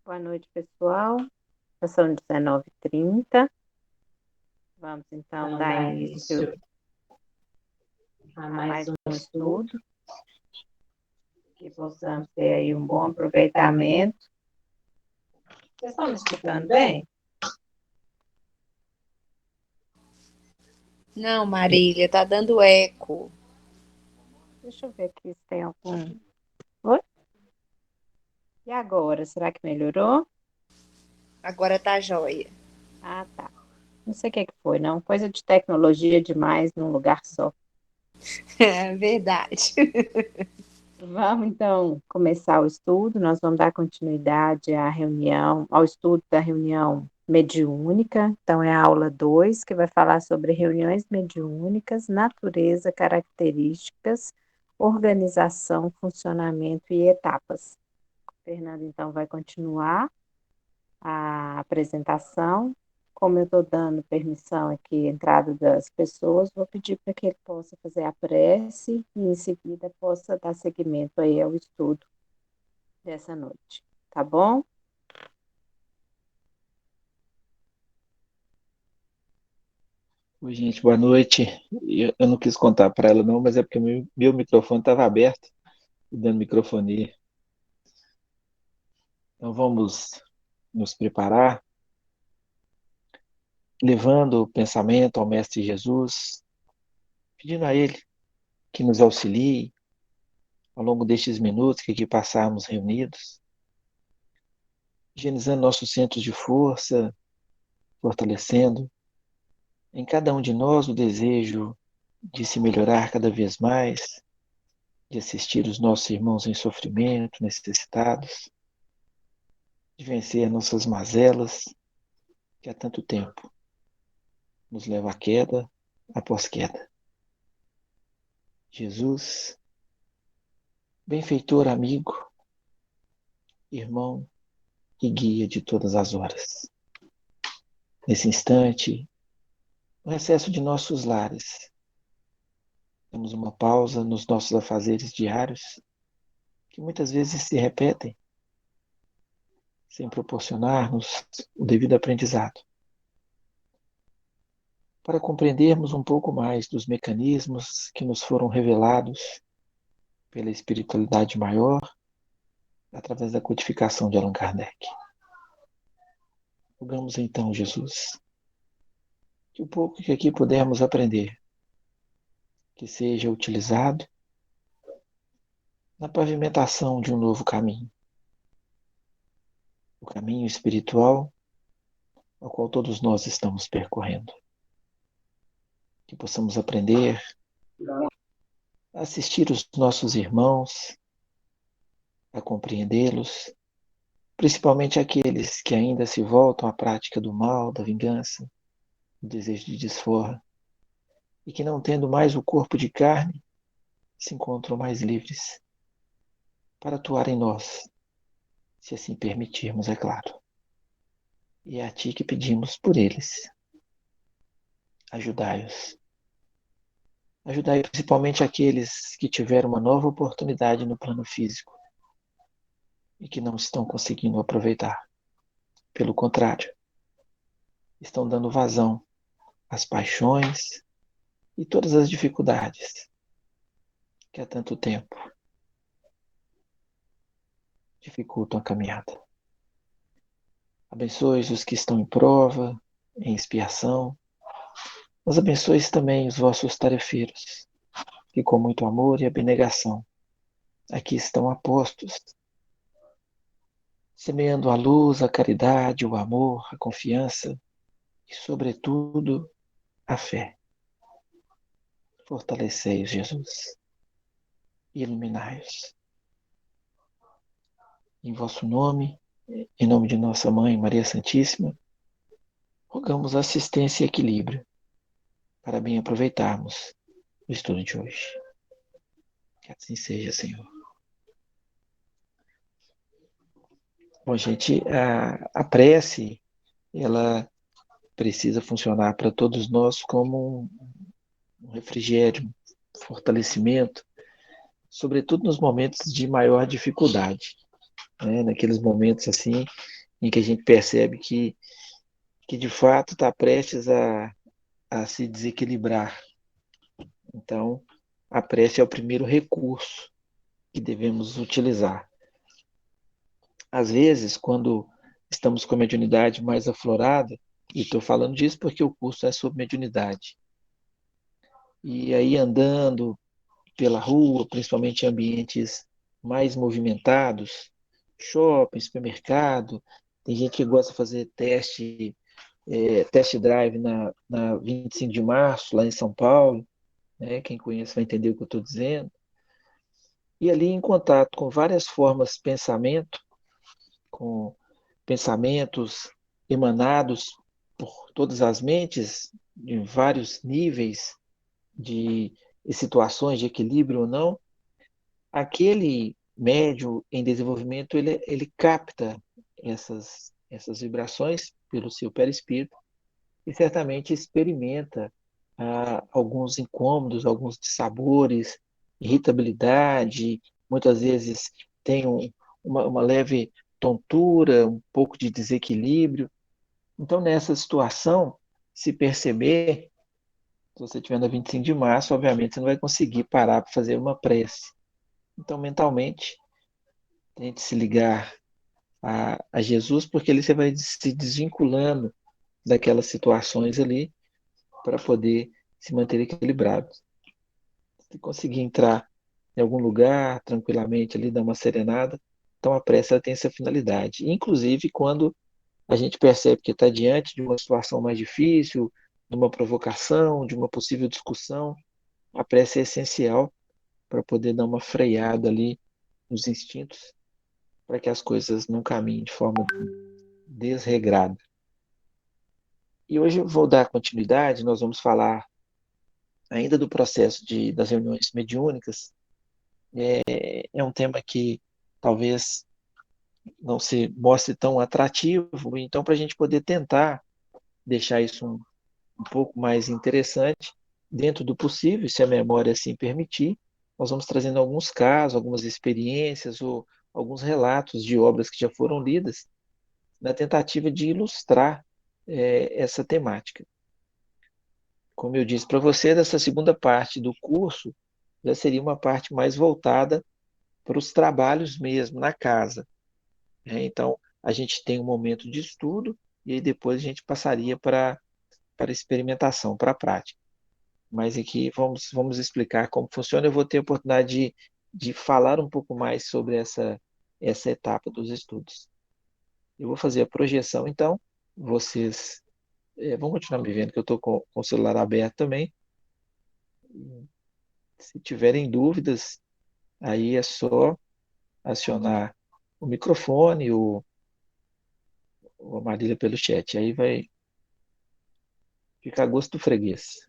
Boa noite, pessoal. Já são 19h30. Vamos, então, dar início a mais um estudo, que possamos ter aí um bom aproveitamento. Vocês estão me escutando bem? Não, Marília, tá dando eco. Deixa eu ver aqui se tem algum... Oi? E agora? Será que melhorou? Agora tá jóia. Ah, tá. Não sei o que foi, não. Coisa de tecnologia demais num lugar só. É verdade. Vamos, então, começar o estudo. Nós vamos dar continuidade à reunião, ao estudo da reunião mediúnica. Então, é a aula 2, que vai falar sobre reuniões mediúnicas, natureza, características, organização, funcionamento e etapas. Fernando, então, vai continuar a apresentação. Como eu estou dando permissão aqui, entrada das pessoas, vou pedir para que ele possa fazer a prece e, em seguida, possa dar seguimento aí ao estudo dessa noite. Tá bom? Oi, gente, boa noite. Eu não quis contar para ela não, mas é porque meu microfone estava aberto, dando microfonia. Então vamos nos preparar, levando o pensamento ao Mestre Jesus, pedindo a Ele que nos auxilie ao longo destes minutos que aqui passamos reunidos, higienizando nossos centros de força, fortalecendo em cada um de nós o desejo de se melhorar cada vez mais, de assistir os nossos irmãos em sofrimento, necessitados, de vencer nossas mazelas que há tanto tempo nos leva à queda após queda. Jesus, benfeitor amigo, irmão e guia de todas as horas. Nesse instante, no recesso de nossos lares, damos uma pausa nos nossos afazeres diários, que muitas vezes se repetem, sem proporcionar-nos o devido aprendizado, para compreendermos um pouco mais dos mecanismos que nos foram revelados pela espiritualidade maior através da codificação de Allan Kardec. Rogamos então, Jesus, que o pouco que aqui pudermos aprender, que seja utilizado na pavimentação de um novo caminho, o caminho espiritual ao qual todos nós estamos percorrendo. Que possamos aprender a assistir os nossos irmãos, a compreendê-los, principalmente aqueles que ainda se voltam à prática do mal, da vingança, do desejo de desforra, e que não tendo mais o corpo de carne, se encontram mais livres para atuar em nós, se assim permitirmos, é claro. E é a Ti que pedimos por eles. Ajudai-os. Ajudai principalmente aqueles que tiveram uma nova oportunidade no plano físico e que não estão conseguindo aproveitar. Pelo contrário, estão dando vazão às paixões e todas as dificuldades que há tanto tempo dificultam a caminhada. Abençoe os que estão em prova, em expiação, mas abençoe também os vossos tarefeiros, que com muito amor e abnegação aqui estão apostos, semeando a luz, a caridade, o amor, a confiança e, sobretudo, a fé. Fortalecei-os, Jesus, e iluminai-os. Em vosso nome, em nome de nossa Mãe, Maria Santíssima, rogamos assistência e equilíbrio para bem aproveitarmos o estudo de hoje. Que assim seja, Senhor. Bom, gente, a prece, ela precisa funcionar para todos nós como um refrigério, um fortalecimento, sobretudo nos momentos de maior dificuldade. né? Naqueles momentos assim em que a gente percebe que de fato está prestes a se desequilibrar. Então, a prece é o primeiro recurso que devemos utilizar. Às vezes, quando estamos com a mediunidade mais aflorada, e estou falando disso porque o curso é sobre mediunidade, e aí andando pela rua, principalmente em ambientes mais movimentados, shopping, supermercado, tem gente que gosta de fazer test drive na 25 de março, lá em São Paulo, né? Quem conhece vai entender o que eu estou dizendo. E ali em contato com várias formas de pensamento, com pensamentos emanados por todas as mentes, em vários níveis de situações de equilíbrio ou não, aquele médium em desenvolvimento, ele capta essas vibrações pelo seu perispírito e certamente experimenta alguns incômodos, alguns dissabores, irritabilidade, muitas vezes tem uma leve tontura, um pouco de desequilíbrio. Então, nessa situação, se perceber, se você estiver na 25 de março, obviamente você não vai conseguir parar para fazer uma prece. Então, mentalmente, tente se ligar a Jesus, porque ali você vai se desvinculando daquelas situações ali para poder se manter equilibrado. Se conseguir entrar em algum lugar tranquilamente ali, dar uma serenada, então a prece ela tem essa finalidade. Inclusive quando a gente percebe que está diante de uma situação mais difícil, de uma provocação, de uma possível discussão, a prece é essencial para poder dar uma freada ali nos instintos, para que as coisas não caminhem de forma desregrada. E hoje eu vou dar continuidade, nós vamos falar ainda do processo das reuniões mediúnicas. É um tema que talvez não se mostre tão atrativo, então para a gente poder tentar deixar isso um pouco mais interessante, dentro do possível, se a memória assim permitir, nós vamos trazendo alguns casos, algumas experiências ou alguns relatos de obras que já foram lidas, na tentativa de ilustrar essa temática. Como eu disse para você, dessa segunda parte do curso já seria uma parte mais voltada para os trabalhos mesmo, na casa, né? Então, a gente tem um momento de estudo e aí depois a gente passaria para experimentação, para a prática. Mas aqui vamos explicar como funciona. Eu vou ter a oportunidade de falar um pouco mais sobre essa etapa dos estudos. Eu vou fazer a projeção, então, vocês vão continuar me vendo, que eu estou com o celular aberto também. Se tiverem dúvidas, aí é só acionar o microfone ou a Marília pelo chat. Aí vai ficar a gosto do freguês.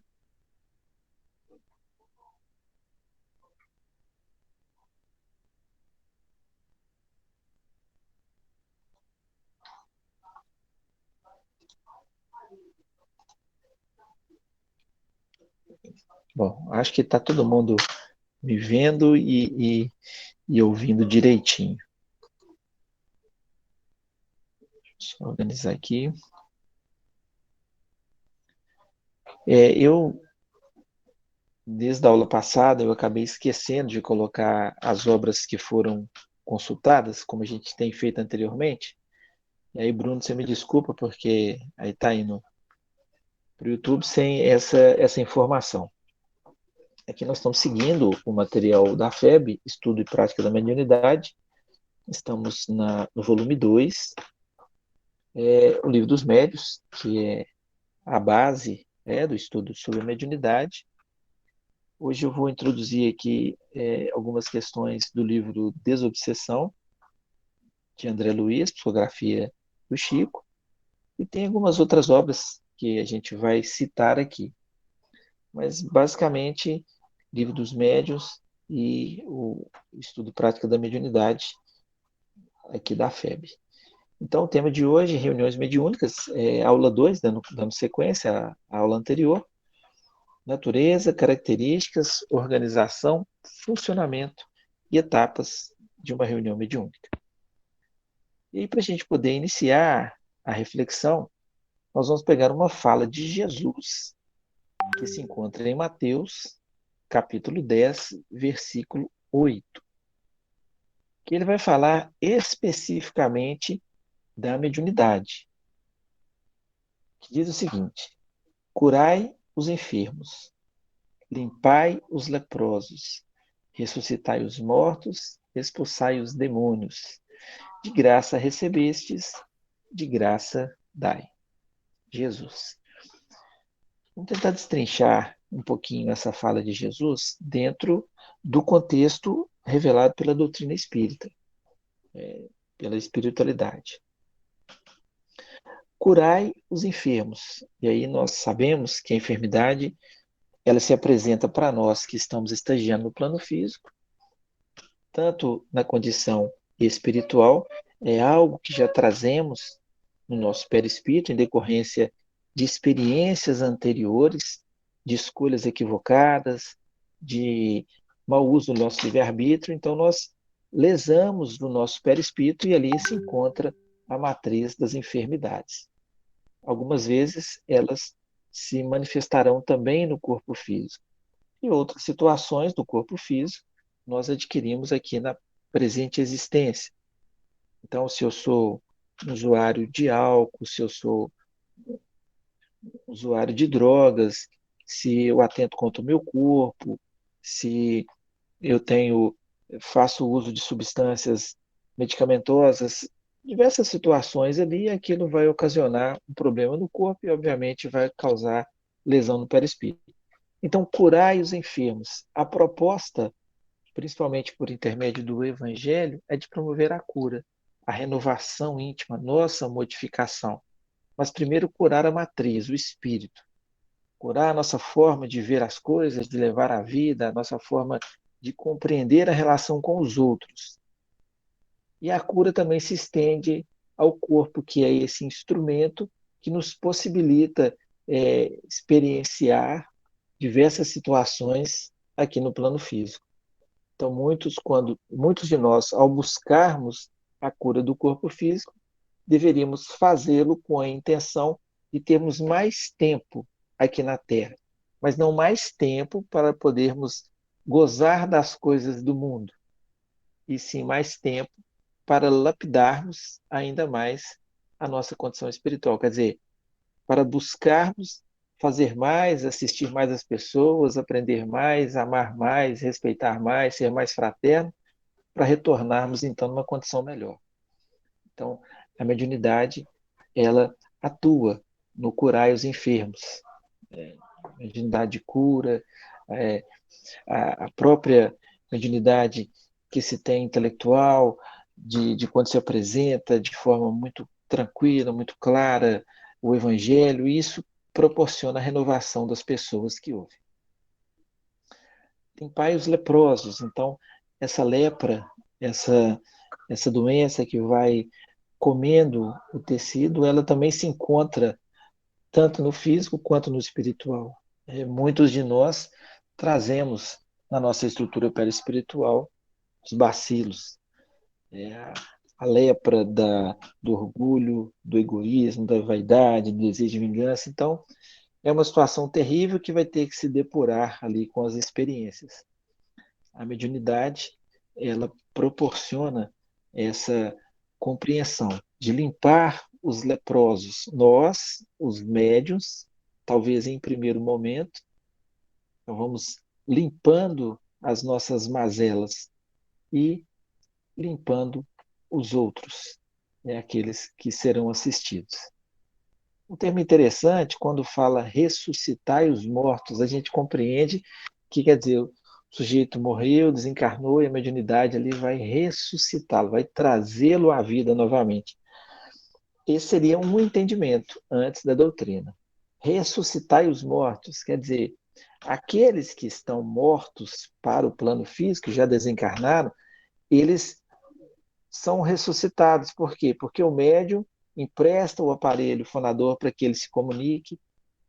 Bom, acho que está todo mundo me vendo e ouvindo direitinho. Deixa eu organizar aqui. Desde a aula passada, eu acabei esquecendo de colocar as obras que foram consultadas, como a gente tem feito anteriormente. E aí, Bruno, você me desculpa, porque aí está indo para o YouTube sem essa informação. Aqui nós estamos seguindo o material da FEB, Estudo e Prática da Mediunidade. Estamos no volume 2, o Livro dos Médiuns, que é a base do estudo sobre a mediunidade. Hoje eu vou introduzir aqui algumas questões do livro Desobsessão, de André Luiz, psicografia do Chico, e tem algumas outras obras que a gente vai citar aqui. Mas, basicamente, Livro dos Médiuns e o Estudo Prático da Mediunidade, aqui da FEB. Então, o tema de hoje, reuniões mediúnicas, aula 2, dando sequência à aula anterior. Natureza, características, organização, funcionamento e etapas de uma reunião mediúnica. E aí, para a gente poder iniciar a reflexão, nós vamos pegar uma fala de Jesus, que se encontra em Mateus, capítulo 10, versículo 8, que ele vai falar especificamente da mediunidade, que diz o seguinte: curai os enfermos, limpai os leprosos, ressuscitai os mortos, expulsai os demônios. De graça recebestes, de graça dai. Jesus. Vamos tentar destrinchar um pouquinho essa fala de Jesus dentro do contexto revelado pela doutrina espírita, pela espiritualidade. Curai os enfermos. E aí nós sabemos que a enfermidade ela se apresenta para nós que estamos estagiando no plano físico, tanto na condição espiritual, é algo que já trazemos no nosso perispírito em decorrência de experiências anteriores, de escolhas equivocadas, de mau uso do nosso livre-arbítrio. Então, nós lesamos no nosso perispírito e ali se encontra a matriz das enfermidades. Algumas vezes elas se manifestarão também no corpo físico. E outras situações do corpo físico nós adquirimos aqui na presente existência. Então, se eu sou usuário de álcool, se eu sou usuário de drogas, se eu atento contra o meu corpo, se eu faço uso de substâncias medicamentosas, diversas situações ali, aquilo vai ocasionar um problema no corpo e, obviamente, vai causar lesão no perispírito. Então, curai os enfermos. A proposta, principalmente por intermédio do Evangelho, é de promover a cura, a renovação íntima, nossa modificação. Mas primeiro curar a matriz, o espírito. Curar a nossa forma de ver as coisas, de levar a vida, a nossa forma de compreender a relação com os outros. E a cura também se estende ao corpo, que é esse instrumento que nos possibilita experienciar diversas situações aqui no plano físico. Então, muitos de nós, ao buscarmos a cura do corpo físico, deveríamos fazê-lo com a intenção de termos mais tempo aqui na Terra, mas não mais tempo para podermos gozar das coisas do mundo, e sim mais tempo para lapidarmos ainda mais a nossa condição espiritual. Quer dizer, para buscarmos fazer mais, assistir mais às pessoas, aprender mais, amar mais, respeitar mais, ser mais fraterno, para retornarmos então numa condição melhor. Então, a mediunidade, ela atua no curar os enfermos. A mediunidade cura, a própria mediunidade que se tem intelectual, de quando se apresenta de forma muito tranquila, muito clara, o Evangelho, isso proporciona a renovação das pessoas que ouvem. Limpai os leprosos. Então, essa lepra, essa doença que vai comendo o tecido, ela também se encontra tanto no físico quanto no espiritual. Muitos de nós trazemos na nossa estrutura perispiritual os bacilos, a lepra do orgulho, do egoísmo, da vaidade, do desejo de vingança. Então, é uma situação terrível que vai ter que se depurar ali com as experiências. A mediunidade, ela proporciona essa compreensão de limpar os leprosos. Nós, os médiuns, talvez em primeiro momento, então vamos limpando as nossas mazelas e limpando os outros, aqueles que serão assistidos. Um termo interessante, quando fala ressuscitar os mortos, a gente compreende que quer dizer, o sujeito morreu, desencarnou e a mediunidade ali vai ressuscitá-lo, vai trazê-lo à vida novamente. Esse seria um entendimento antes da doutrina. Ressuscitar os mortos, quer dizer, aqueles que estão mortos para o plano físico, já desencarnaram, eles são ressuscitados. Por quê? Porque o médium empresta o aparelho fonador para que ele se comunique,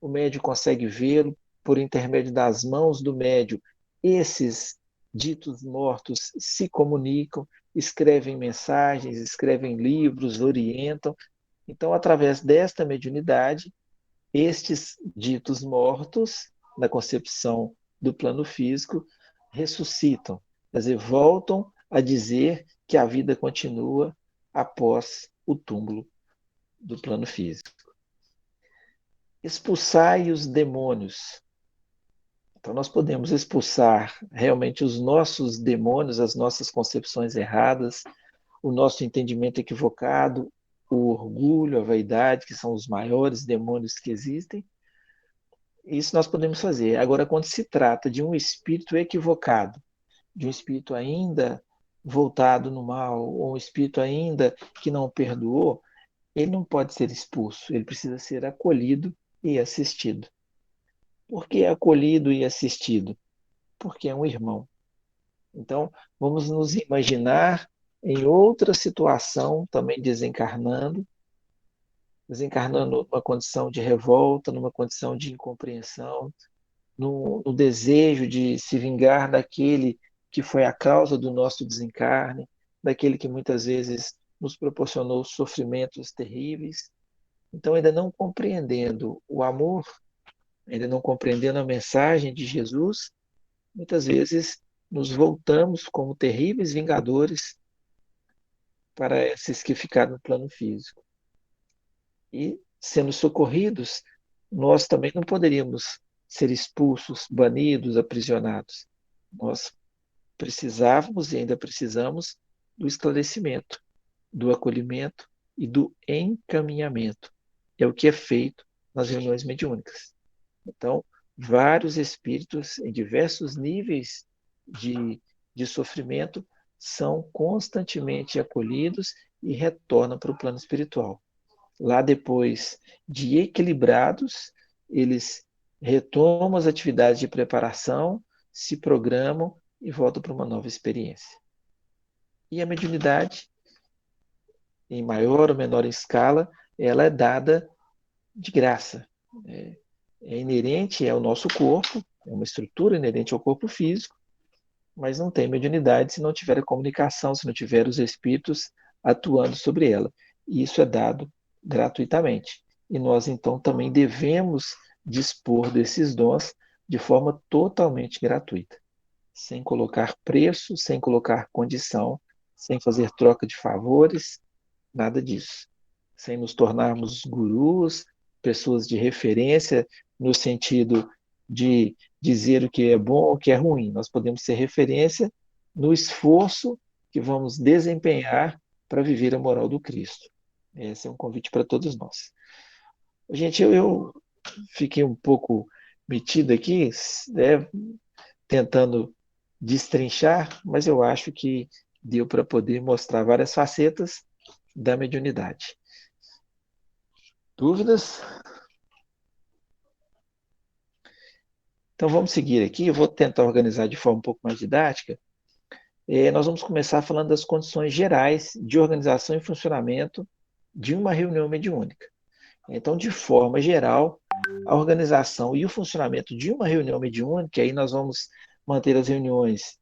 o médium consegue vê-lo por intermédio das mãos do médium. Esses ditos mortos se comunicam, escrevem mensagens, escrevem livros, orientam. Então, através desta mediunidade, estes ditos mortos, na concepção do plano físico, ressuscitam, quer dizer, voltam a dizer que a vida continua após o túmulo do plano físico. Expulsai os demônios. Então, nós podemos expulsar realmente os nossos demônios, as nossas concepções erradas, o nosso entendimento equivocado, o orgulho, a vaidade, que são os maiores demônios que existem. Isso nós podemos fazer. Agora, quando se trata de um espírito equivocado, de um espírito ainda voltado no mal, ou um espírito ainda que não perdoou, ele não pode ser expulso, ele precisa ser acolhido e assistido. Por que acolhido e assistido? Porque é um irmão. Então, vamos nos imaginar em outra situação, também desencarnando numa condição de revolta, numa condição de incompreensão, no desejo de se vingar daquele que foi a causa do nosso desencarne, daquele que muitas vezes nos proporcionou sofrimentos terríveis. Então, ainda não compreendendo o amor, ainda não compreendendo a mensagem de Jesus, muitas vezes nos voltamos como terríveis vingadores para esses que ficaram no plano físico. E, sendo socorridos, nós também não poderíamos ser expulsos, banidos, aprisionados. Nós precisávamos e ainda precisamos do esclarecimento, do acolhimento e do encaminhamento. É o que é feito nas reuniões mediúnicas. Então, vários espíritos em diversos níveis de sofrimento são constantemente acolhidos e retornam para o plano espiritual. Lá, depois de equilibrados, eles retomam as atividades de preparação, se programam e voltam para uma nova experiência. E a mediunidade, em maior ou menor escala, ela é dada de graça. É inerente ao nosso corpo, é uma estrutura inerente ao corpo físico, mas não tem mediunidade se não tiver a comunicação, se não tiver os espíritos atuando sobre ela. E isso é dado gratuitamente. E nós, então, também devemos dispor desses dons de forma totalmente gratuita, sem colocar preço, sem colocar condição, sem fazer troca de favores, nada disso. Sem nos tornarmos gurus, pessoas de referência, no sentido de dizer o que é bom, o que é ruim. Nós podemos ser referência no esforço que vamos desempenhar para viver a moral do Cristo. Esse é um convite para todos nós. Gente, eu fiquei um pouco metido aqui, tentando destrinchar, mas eu acho que deu para poder mostrar várias facetas da mediunidade. Dúvidas? Então vamos seguir aqui, eu vou tentar organizar de forma um pouco mais didática. Nós vamos começar falando das condições gerais de organização e funcionamento de uma reunião mediúnica. Então, de forma geral, a organização e o funcionamento de uma reunião mediúnica, aí nós vamos manter as reuniões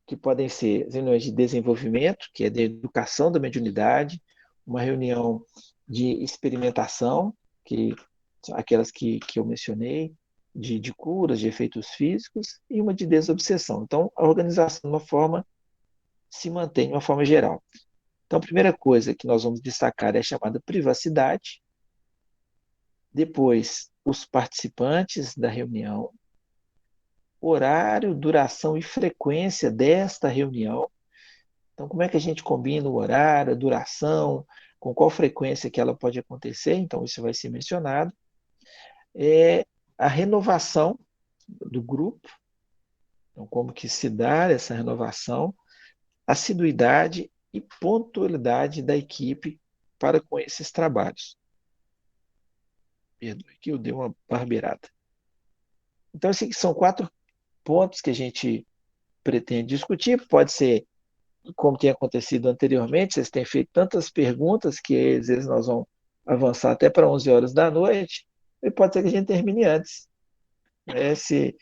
que podem ser as reuniões de desenvolvimento, que é de educação da mediunidade, uma reunião de experimentação, que aquelas que eu mencionei, de curas, de efeitos físicos, e uma de desobsessão. Então, a organização de uma forma se mantém de uma forma geral. Então, a primeira coisa que nós vamos destacar é a chamada privacidade. Depois, os participantes da reunião, horário, duração e frequência desta reunião. Então, como é que a gente combina o horário, a duração, com qual frequência que ela pode acontecer? Então, isso vai ser mencionado. A renovação do grupo, então, como que se dá essa renovação, assiduidade e pontualidade da equipe para com esses trabalhos. Perdoe que eu dei uma barbeirada. Então, esses são 4 pontos que a gente pretende discutir. Pode ser, como tem acontecido anteriormente, vocês têm feito tantas perguntas que às vezes nós vamos avançar até para 11 horas da noite, e pode ser que a gente termine antes, né, se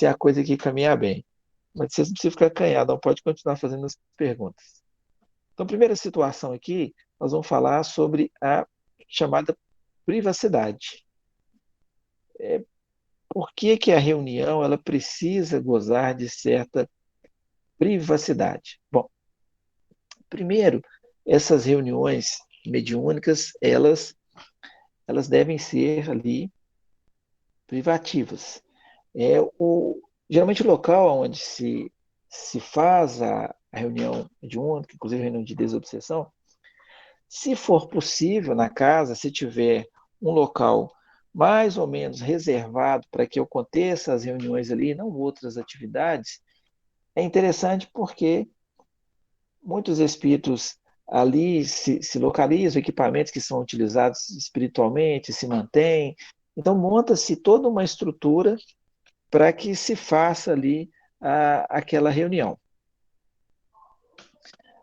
a coisa aqui caminhar bem. Mas vocês não precisam ficar acanhados, não pode continuar fazendo as perguntas. Então, primeira situação aqui, nós vamos falar sobre a chamada privacidade. Por que que a reunião ela precisa gozar de certa privacidade? Bom, primeiro, essas reuniões mediúnicas, elas devem ser ali privativas. Geralmente o local onde se faz a reunião mediúnica, inclusive a reunião de desobsessão, se for possível na casa, se tiver um local mais ou menos reservado para que aconteça as reuniões ali, não outras atividades, é interessante porque muitos espíritos ali se localizam, equipamentos que são utilizados espiritualmente se mantêm. Então, monta-se toda uma estrutura para que se faça ali aquela reunião.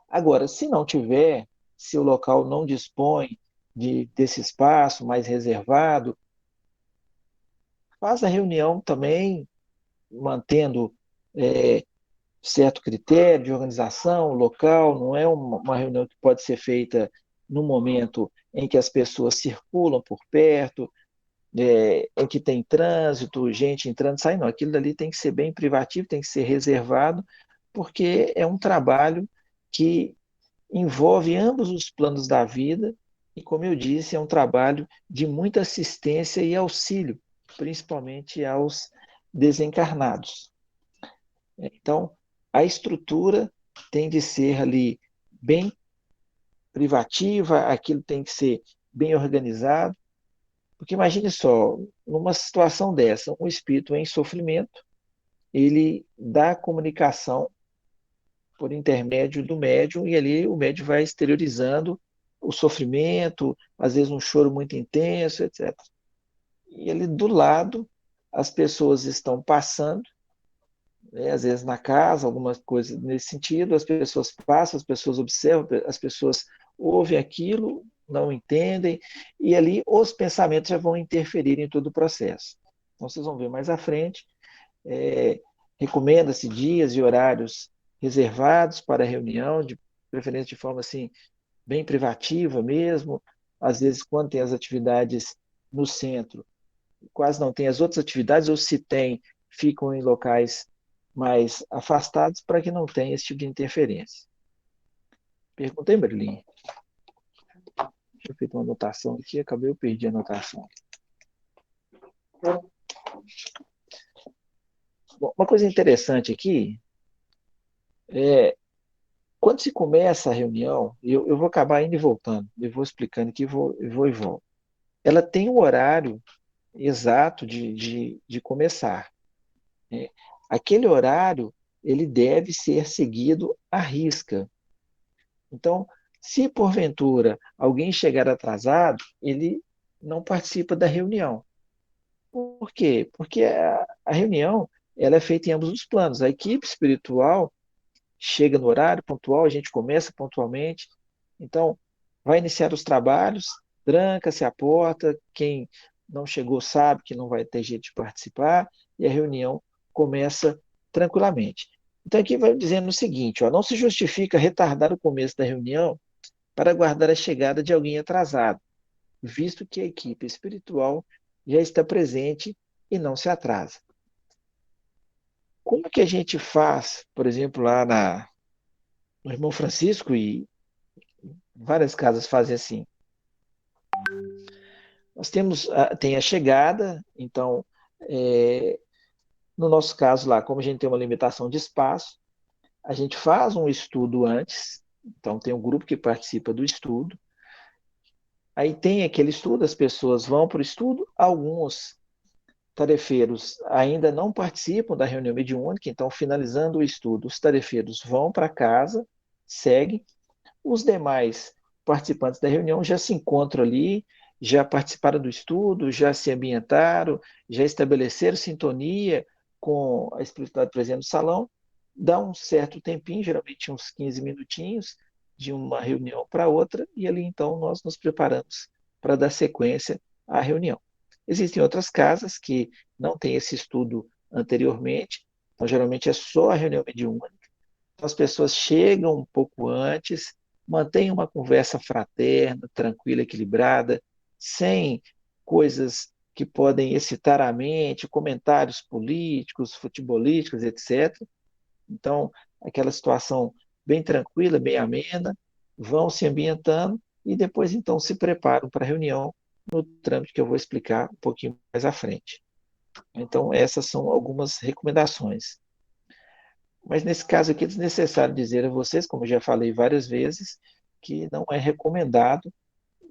Agora, se não tiver, se o local não dispõe desse espaço mais reservado, faz a reunião também mantendo certo critério de organização local, não é uma reunião que pode ser feita no momento em que as pessoas circulam por perto, em que tem trânsito, gente entrando e saindo, não. Aquilo dali tem que ser bem privativo, tem que ser reservado, porque é um trabalho que envolve ambos os planos da vida e, como eu disse, é um trabalho de muita assistência e auxílio, principalmente aos desencarnados. Então, a estrutura tem de ser ali bem privativa, aquilo tem que ser bem organizado, porque imagine só, numa situação dessa, um espírito em sofrimento, ele dá comunicação por intermédio do médium, e ali o médium vai exteriorizando o sofrimento, às vezes um choro muito intenso, etc. E ali do lado, as pessoas estão passando, né, às vezes na casa, algumas coisas nesse sentido, as pessoas passam, as pessoas observam, as pessoas ouvem aquilo, não entendem, e ali os pensamentos já vão interferir em todo o processo. Então, vocês vão ver mais à frente, é, recomenda-se dias e horários reservados para a reunião, de preferência de forma assim, bem privativa mesmo, às vezes quando tem as atividades no centro, quase não tem as outras atividades, ou se tem, ficam em locais mais afastados para que não tenha esse tipo de interferência. Perguntei, Berlim. Deixa eu fazer uma anotação aqui, acabei eu perdi a anotação. Bom, uma coisa interessante aqui é quando se começa a reunião, eu vou acabar indo e voltando, eu vou explicando aqui, vou e volto. Ela tem um horário exato de começar, né? Aquele horário, ele deve ser seguido à risca. Então, se porventura alguém chegar atrasado, ele não participa da reunião. Por quê? Porque a reunião ela é feita em ambos os planos. A equipe espiritual chega no horário pontual, a gente começa pontualmente. Então, vai iniciar os trabalhos, tranca-se a porta, quem não chegou sabe que não vai ter jeito de participar, e a reunião começa tranquilamente. Então, aqui vai dizendo o seguinte: ó, não se justifica retardar o começo da reunião para aguardar a chegada de alguém atrasado, visto que a equipe espiritual já está presente e não se atrasa. Como que a gente faz, por exemplo, lá no Irmão Francisco, e várias casas fazem assim? Nós temos tem a chegada, então, é, no nosso caso lá, como a gente tem uma limitação de espaço, a gente faz um estudo antes, então tem um grupo que participa do estudo, aí tem aquele estudo, as pessoas vão para o estudo, alguns tarefeiros ainda não participam da reunião mediúnica, então, finalizando o estudo, os tarefeiros vão para casa, seguem, os demais participantes da reunião já se encontram ali, já participaram do estudo, já se ambientaram, já estabeleceram sintonia com a espiritualidade presente no salão, dá um certo tempinho, geralmente uns 15 minutinhos, de uma reunião para outra, e ali então nós nos preparamos para dar sequência à reunião. Existem outras casas que não têm esse estudo anteriormente, Então, geralmente é só a reunião mediúnica. Então, as pessoas chegam um pouco antes, mantêm uma conversa fraterna, tranquila, equilibrada, sem coisas que podem excitar a mente, comentários políticos, futebolísticos, etc. Então, aquela situação bem tranquila, bem amena, vão se ambientando e depois, então, se preparam para a reunião no trâmite que eu vou explicar um pouquinho mais à frente. Então, essas são algumas recomendações. Mas nesse caso aqui é desnecessário dizer a vocês, como já falei várias vezes, que não é recomendado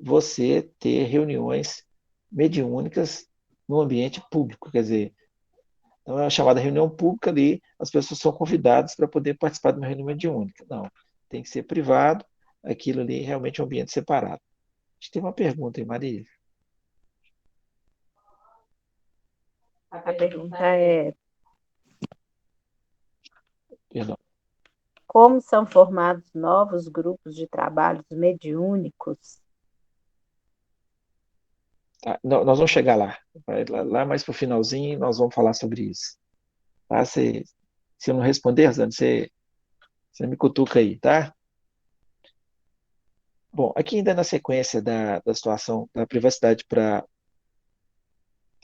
você ter reuniões mediúnicas no ambiente público. Quer dizer, não é uma chamada reunião pública ali, as pessoas são convidadas para poder participar de uma reunião mediúnica. Não, tem que ser privado, aquilo ali realmente é um ambiente separado. A gente tem uma pergunta aí, Maria. A pergunta é: Perdão. como são formados novos grupos de trabalhos mediúnicos? Tá, nós vamos chegar lá. Lá mais para o finalzinho, nós vamos falar sobre isso. Tá? Se eu não responder, Rosane, você me cutuca aí, tá? Bom, aqui ainda na sequência da situação da privacidade para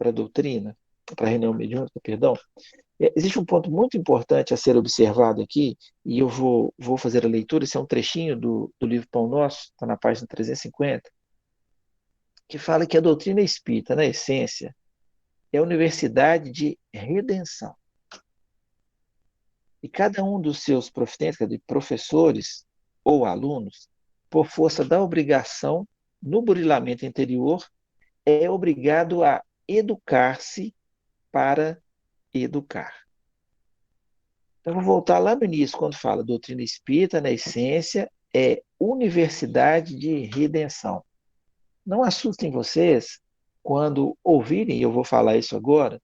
a doutrina, para a reunião mediúnica, perdão, existe um ponto muito importante a ser observado aqui, e eu vou fazer a leitura, esse é um trechinho do livro Pão Nosso, está na página 350, que fala que a doutrina espírita, na essência, é a universidade de redenção. E cada um dos seus professores, de professores ou alunos, por força da obrigação, no burilamento interior, é obrigado a educar-se para educar. Então, vou voltar lá no início, quando fala doutrina espírita, na essência, é universidade de redenção. Não assustem vocês quando ouvirem, e eu vou falar isso agora,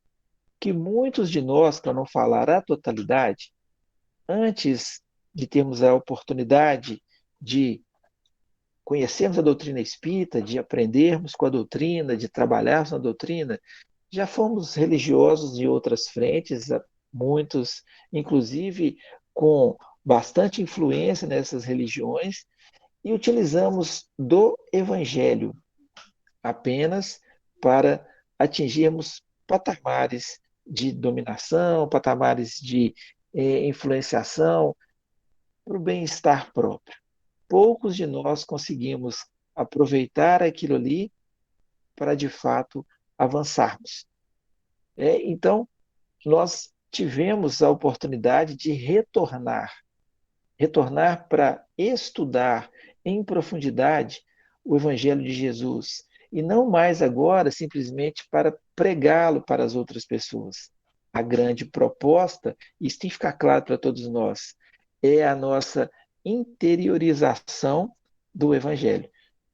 que muitos de nós, para não falar a totalidade, antes de termos a oportunidade de conhecermos a doutrina espírita, de aprendermos com a doutrina, de trabalharmos na doutrina, já fomos religiosos de outras frentes, muitos, inclusive, com bastante influência nessas religiões, e utilizamos do Evangelho apenas para atingirmos patamares de dominação, patamares de influenciação para o bem-estar próprio. Poucos de nós conseguimos aproveitar aquilo ali para, de fato, avançarmos. Então, nós tivemos a oportunidade de retornar para estudar em profundidade o Evangelho de Jesus, e não mais agora simplesmente para pregá-lo para as outras pessoas. A grande proposta, isso tem que ficar claro para todos nós, é a nossa interiorização do Evangelho.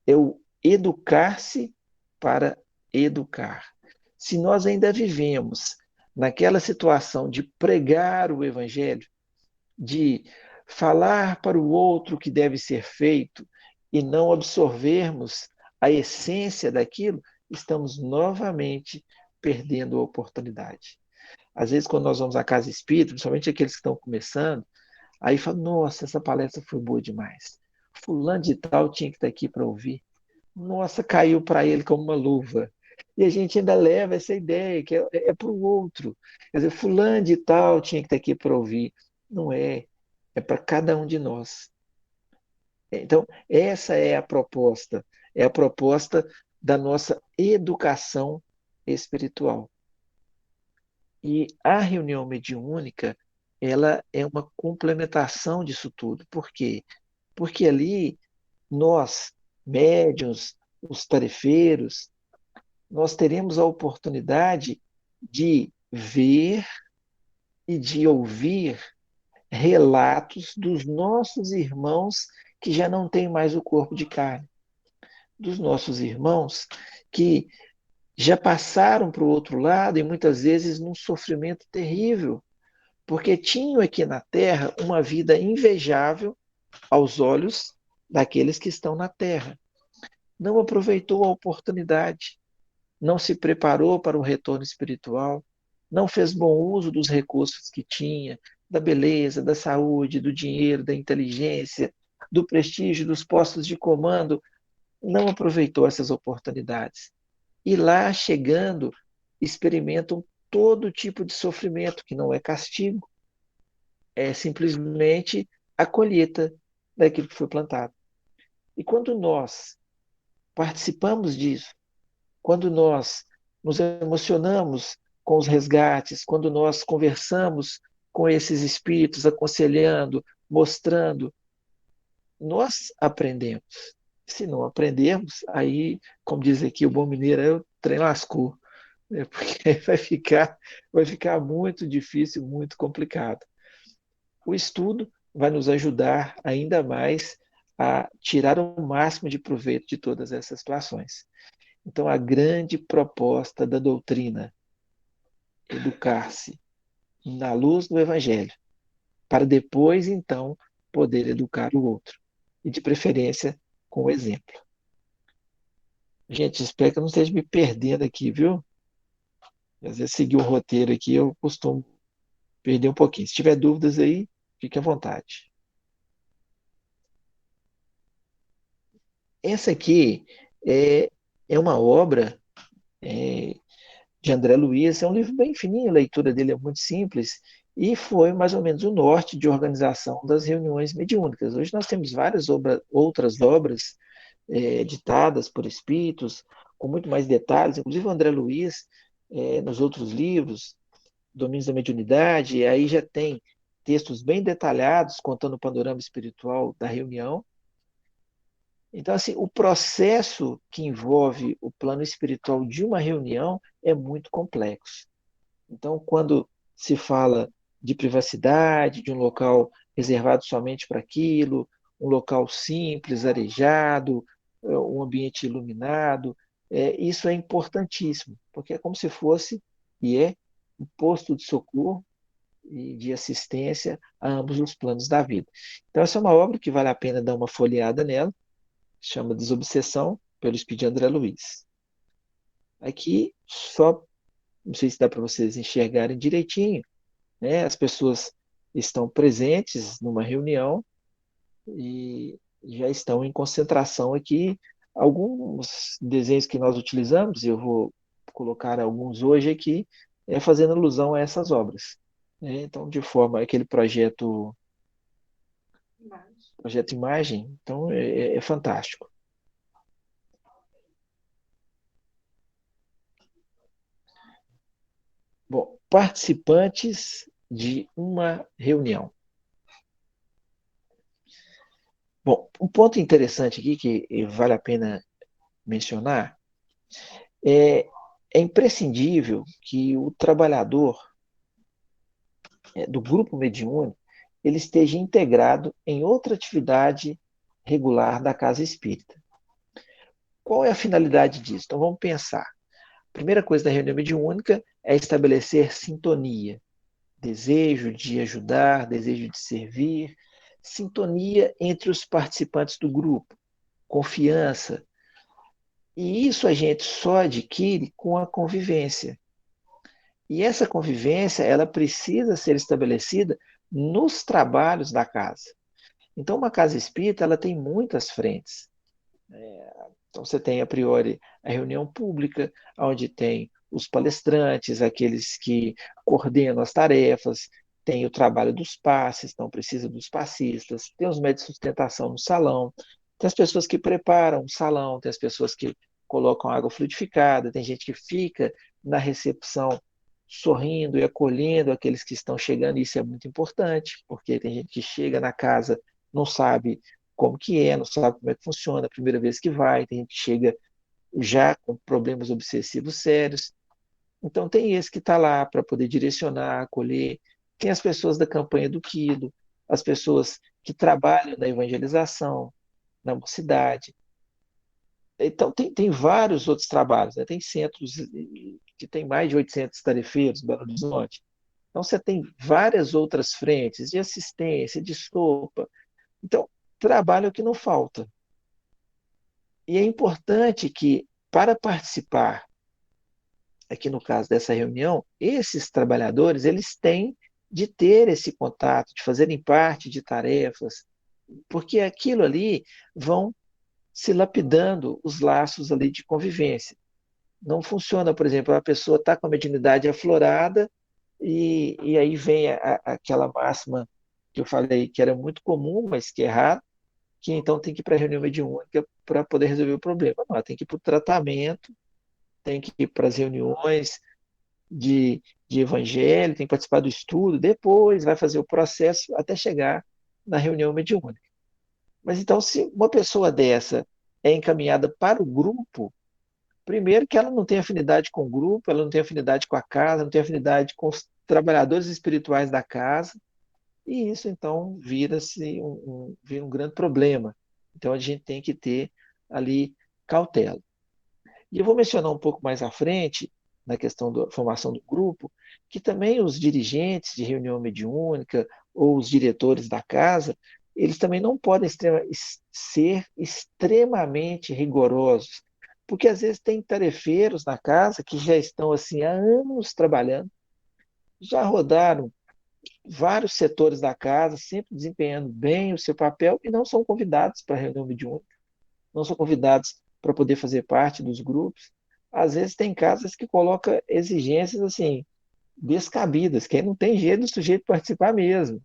É o educar-se para educar. Se nós ainda vivemos naquela situação de pregar o Evangelho, de falar para o outro o que deve ser feito e não absorvermos a essência daquilo, estamos novamente perdendo a oportunidade. Às vezes, quando nós vamos à casa espírita, principalmente aqueles que estão começando, aí fala, nossa, essa palestra foi boa demais. Fulano de tal tinha que estar aqui para ouvir. Nossa, caiu para ele como uma luva. E a gente ainda leva essa ideia, que é para o outro. Quer dizer, fulano de tal tinha que estar aqui para ouvir. Não é. É para cada um de nós. Então, essa é a proposta da nossa educação espiritual. E a reunião mediúnica, ela é uma complementação disso tudo. Por quê? Porque ali nós, médiuns, os tarefeiros, nós teremos a oportunidade de ver e de ouvir relatos dos nossos irmãos que já não têm mais o corpo de carne, dos nossos irmãos que já passaram para o outro lado e muitas vezes num sofrimento terrível, porque tinham aqui na terra uma vida invejável aos olhos daqueles que estão na terra. Não aproveitou a oportunidade, não se preparou para o retorno espiritual, não fez bom uso dos recursos que tinha, da beleza, da saúde, do dinheiro, da inteligência, do prestígio, dos postos de comando, não aproveitou essas oportunidades. E lá, chegando, experimentam todo tipo de sofrimento, que não é castigo, é simplesmente a colheita daquilo que foi plantado. E quando nós participamos disso, quando nós nos emocionamos com os resgates, quando nós conversamos com esses espíritos, aconselhando, mostrando, nós aprendemos. Se não aprendermos, aí, como diz aqui o bom mineiro, aí o trem lascou, né? Porque vai ficar muito difícil, muito complicado. O estudo vai nos ajudar ainda mais a tirar o máximo de proveito de todas essas situações. Então, a grande proposta da doutrina, educar-se na luz do Evangelho, para depois, então, poder educar o outro. E, de preferência, com o exemplo. Gente, espero que eu não esteja me perdendo aqui, viu? Às vezes, seguir o roteiro aqui, eu costumo perder um pouquinho. Se tiver dúvidas aí, fique à vontade. Essa aqui é uma obra é, de André Luiz, é um livro bem fininho, a leitura dele é muito simples, e foi mais ou menos o norte de organização das reuniões mediúnicas. Hoje nós temos várias outras obras ditadas por espíritos, com muito mais detalhes, inclusive o André Luiz, nos outros livros, Domínios da Mediunidade, aí já tem textos bem detalhados, contando o panorama espiritual da reunião. Então, assim, o processo que envolve o plano espiritual de uma reunião é muito complexo. Então, quando se fala de privacidade, de um local reservado somente para aquilo, um local simples, arejado, um ambiente iluminado, isso é importantíssimo, porque é como se fosse, e é, um posto de socorro e de assistência a ambos os planos da vida. Então, essa é uma obra que vale a pena dar uma folheada nela, chama Desobsessão, pelo Espírito André Luiz. Aqui, só, não sei se dá para vocês enxergarem direitinho, né? As pessoas estão presentes numa reunião e já estão em concentração aqui. Alguns desenhos que nós utilizamos, eu vou colocar alguns hoje aqui, fazendo alusão a essas obras, né? Então, de forma aquele projeto imagem, então é fantástico. Bom, participantes de uma reunião. Bom, um ponto interessante aqui que vale a pena mencionar é imprescindível que o trabalhador do grupo mediúnico ele esteja integrado em outra atividade regular da casa espírita. Qual é a finalidade disso? Então vamos pensar. A primeira coisa da reunião mediúnica é estabelecer sintonia, desejo de ajudar, desejo de servir, sintonia entre os participantes do grupo, confiança. E isso a gente só adquire com a convivência. E essa convivência, ela precisa ser estabelecida nos trabalhos da casa. Então, uma casa espírita, ela tem muitas frentes. Então, você tem, a priori, a reunião pública, onde tem os palestrantes, aqueles que coordenam as tarefas, tem o trabalho dos passes, então precisa dos passistas, tem os médios de sustentação no salão, tem as pessoas que preparam o salão, tem as pessoas que colocam água fluidificada, tem gente que fica na recepção sorrindo e acolhendo aqueles que estão chegando, e isso é muito importante, porque tem gente que chega na casa, não sabe como que é, não sabe como é que funciona, a primeira vez que vai, tem gente que chega já com problemas obsessivos sérios. Então tem esse que está lá para poder direcionar, acolher, tem as pessoas da campanha do Quilo, as pessoas que trabalham na evangelização, na mocidade. Então tem vários outros trabalhos, né? Tem centros que tem mais de 800 tarefeiros em Belo Horizonte. Então você tem várias outras frentes de assistência, de sopa. Então, trabalho é o que não falta. E é importante que, para participar aqui no caso dessa reunião, esses trabalhadores, eles têm de ter esse contato, de fazerem parte de tarefas, porque aquilo ali vão se lapidando os laços ali de convivência. Não funciona, por exemplo, a pessoa está com a mediunidade aflorada e aí vem aquela máxima que eu falei que era muito comum, mas que é errado, que então tem que ir para a reunião mediúnica para poder resolver o problema. Não, ela tem que ir para o tratamento, tem que ir para as reuniões de evangelho, tem que participar do estudo, depois vai fazer o processo até chegar na reunião mediúnica. Mas então, se uma pessoa dessa é encaminhada para o grupo, primeiro que ela não tem afinidade com o grupo, ela não tem afinidade com a casa, não tem afinidade com os trabalhadores espirituais da casa, e isso então vira um grande problema. Então a gente tem que ter ali cautela. E eu vou mencionar um pouco mais à frente, na questão da formação do grupo, que também os dirigentes de reunião mediúnica ou os diretores da casa, eles também não podem ser extremamente rigorosos, porque às vezes tem tarefeiros na casa que já estão assim há anos trabalhando, já rodaram vários setores da casa, sempre desempenhando bem o seu papel e não são convidados para a reunião mediúnica, não são convidados para poder fazer parte dos grupos. Às vezes tem casas que colocam exigências assim descabidas, que aí não tem jeito do sujeito participar mesmo.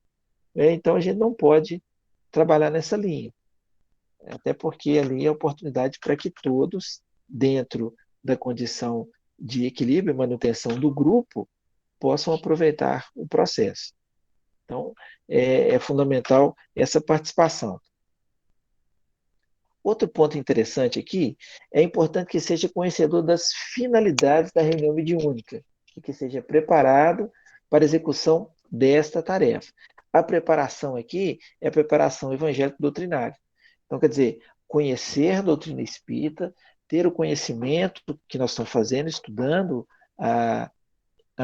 Né? Então a gente não pode trabalhar nessa linha, até porque ali é oportunidade para que todos, dentro da condição de equilíbrio e manutenção do grupo, possam aproveitar o processo. Então, é fundamental essa participação. Outro ponto interessante aqui, é importante que seja conhecedor das finalidades da reunião mediúnica e que seja preparado para a execução desta tarefa. A preparação aqui é a preparação evangélico-doutrinária. Então, quer dizer, conhecer a doutrina espírita, ter o conhecimento que nós estamos fazendo, estudando a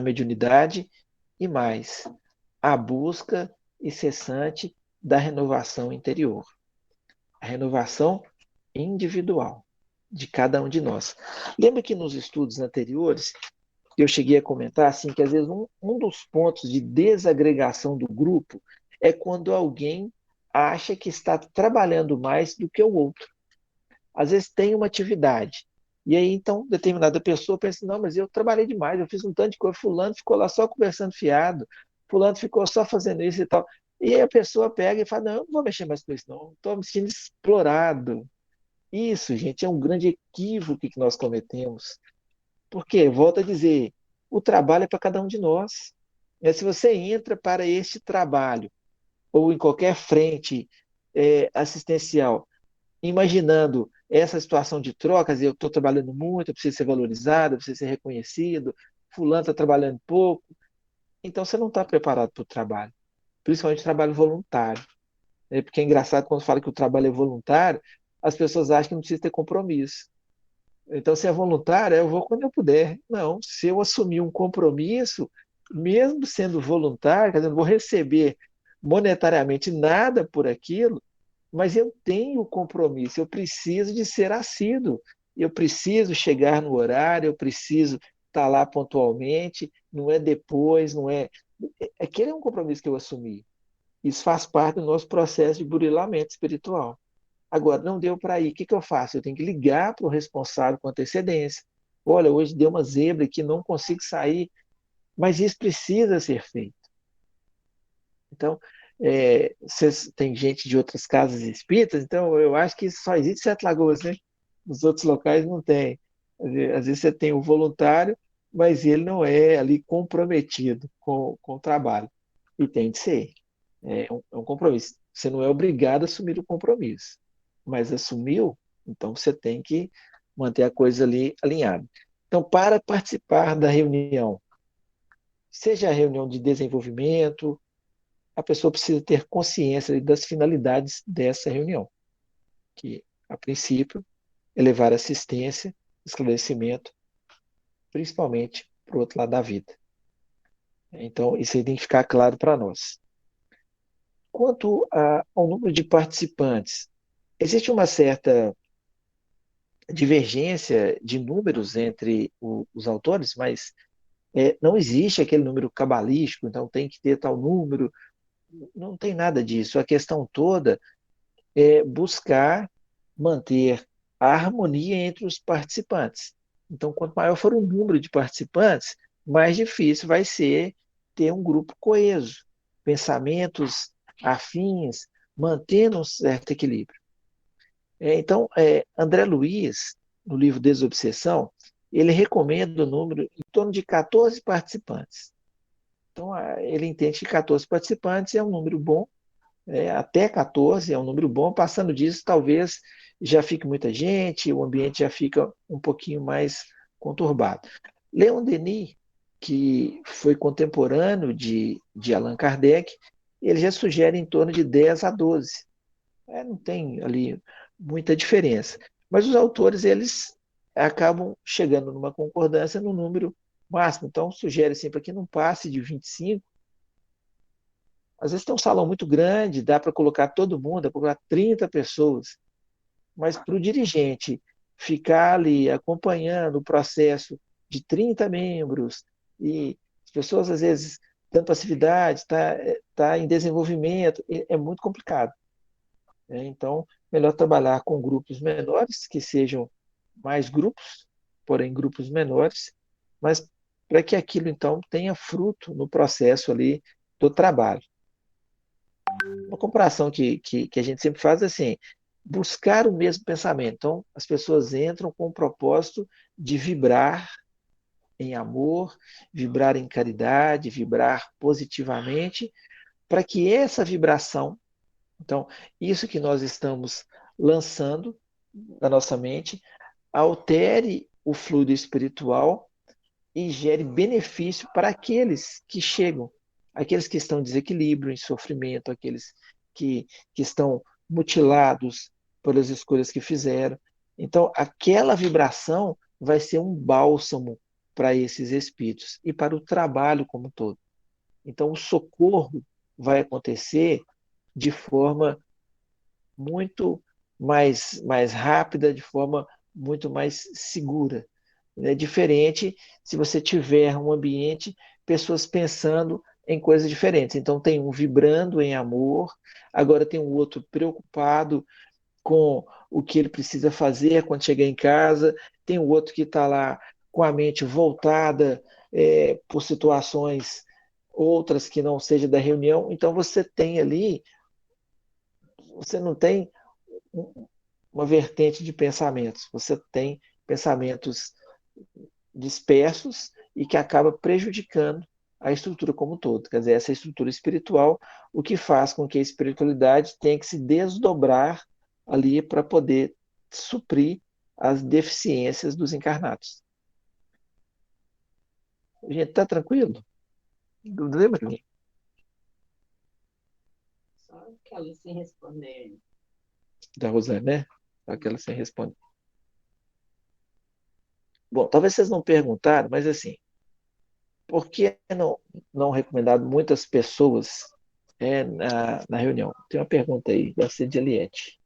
mediunidade e mais, a busca incessante da renovação interior. A renovação individual de cada um de nós. Lembra que nos estudos anteriores eu cheguei a comentar assim que às vezes um dos pontos de desagregação do grupo é quando alguém acha que está trabalhando mais do que o outro. Às vezes tem uma atividade e aí então determinada pessoa pensa, não, mas eu trabalhei demais, eu fiz um tanto de coisa, fulano ficou lá só conversando fiado, fulano ficou só fazendo isso e tal. E aí a pessoa pega e fala, não, eu não vou mexer mais com isso não, estou me sentindo explorado. Isso, gente, é um grande equívoco que nós cometemos. Porque, volto a dizer, o trabalho é para cada um de nós. Se você entra para este trabalho, ou em qualquer frente assistencial, imaginando essa situação de trocas, eu estou trabalhando muito, eu preciso ser valorizado, eu preciso ser reconhecido, fulano está trabalhando pouco, então você não está preparado para o trabalho, principalmente o trabalho voluntário. Porque é engraçado quando fala que o trabalho é voluntário, as pessoas acham que não precisa ter compromisso. Então, se é voluntário, eu vou quando eu puder. Não, se eu assumir um compromisso, mesmo sendo voluntário, quer dizer, eu não vou receber monetariamente nada por aquilo, mas eu tenho o compromisso, eu preciso de ser assíduo, eu preciso chegar no horário, eu preciso estar lá pontualmente, não é depois, não é. Aquele é um compromisso que eu assumi. Isso faz parte do nosso processo de burilamento espiritual. Agora, não deu para ir, o que eu faço? Eu tenho que ligar para o responsável com antecedência. Olha, hoje deu uma zebra aqui, não consigo sair, mas isso precisa ser feito. Então, tem gente de outras casas espíritas, então eu acho que só existe Sete Lagoas, né? Nos outros locais não tem. Às vezes você tem o voluntário, mas ele não é ali comprometido com o trabalho. E tem de ser. É um compromisso. Você não é obrigado a assumir o compromisso, mas assumiu, então você tem que manter a coisa ali alinhada. Então, para participar da reunião, seja a reunião de desenvolvimento, a pessoa precisa ter consciência das finalidades dessa reunião, que, a princípio, é levar assistência, esclarecimento, principalmente para o outro lado da vida. Então, isso aí tem que ficar claro para nós. Quanto ao número de participantes, existe uma certa divergência de números entre os autores, mas não existe aquele número cabalístico, então tem que ter tal número, não tem nada disso. A questão toda é buscar manter a harmonia entre os participantes. Então, quanto maior for o número de participantes, mais difícil vai ser ter um grupo coeso, pensamentos afins, mantendo um certo equilíbrio. Então, André Luiz, no livro Desobsessão, ele recomenda o número em torno de 14 participantes. Então, ele entende que 14 participantes é um número bom, até 14 é um número bom, passando disso, talvez já fique muita gente, o ambiente já fica um pouquinho mais conturbado. Leon Denis, que foi contemporâneo de Allan Kardec, ele já sugere em torno de 10 a 12. Não tem ali muita diferença. Mas os autores, eles acabam chegando numa concordância no número máximo. Então, sugere sempre que não passe de 25. Às vezes tem um salão muito grande, dá para colocar todo mundo, dá para colocar 30 pessoas, mas para o dirigente ficar ali acompanhando o processo de 30 membros, e as pessoas às vezes dando passividade, tá em desenvolvimento, é muito complicado. Então, melhor trabalhar com grupos menores, que sejam mais grupos, porém grupos menores, mas para que aquilo então tenha fruto no processo ali do trabalho. Uma comparação que a gente sempre faz é assim, buscar o mesmo pensamento. Então, as pessoas entram com o propósito de vibrar em amor, vibrar em caridade, vibrar positivamente, para que essa vibração, então, isso que nós estamos lançando na nossa mente, altere o fluido espiritual e gere benefício para aqueles que chegam, aqueles que estão em desequilíbrio, em sofrimento, aqueles que estão mutilados pelas escolhas que fizeram. Então, aquela vibração vai ser um bálsamo para esses espíritos e para o trabalho como um todo. Então, o socorro vai acontecer de forma muito mais rápida, de forma muito mais segura. É diferente se você tiver um ambiente, pessoas pensando em coisas diferentes. Então, tem um vibrando em amor, agora tem um outro preocupado com o que ele precisa fazer quando chegar em casa, tem o outro que está lá com a mente voltada por situações outras que não seja da reunião. Então, você tem ali, você não tem uma vertente de pensamentos, você tem pensamentos dispersos e que acaba prejudicando a estrutura como um todo. Quer dizer, essa estrutura espiritual, o que faz com que a espiritualidade tenha que se desdobrar ali para poder suprir as deficiências dos encarnados. Gente, tá tranquilo? Lembra? Só aquela sem responder. Da Rosane, né? Aquela sem responder. Bom, talvez vocês não perguntaram, mas assim, por que não recomendado muitas pessoas na reunião? Tem uma pergunta aí, deve ser de Eliette.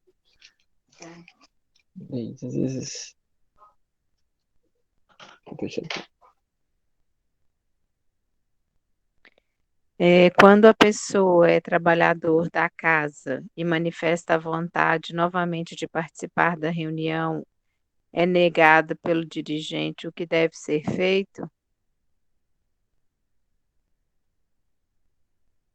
Às vezes. Quando a pessoa é trabalhador da casa e manifesta a vontade novamente de participar da reunião, é negado pelo dirigente o que deve ser feito?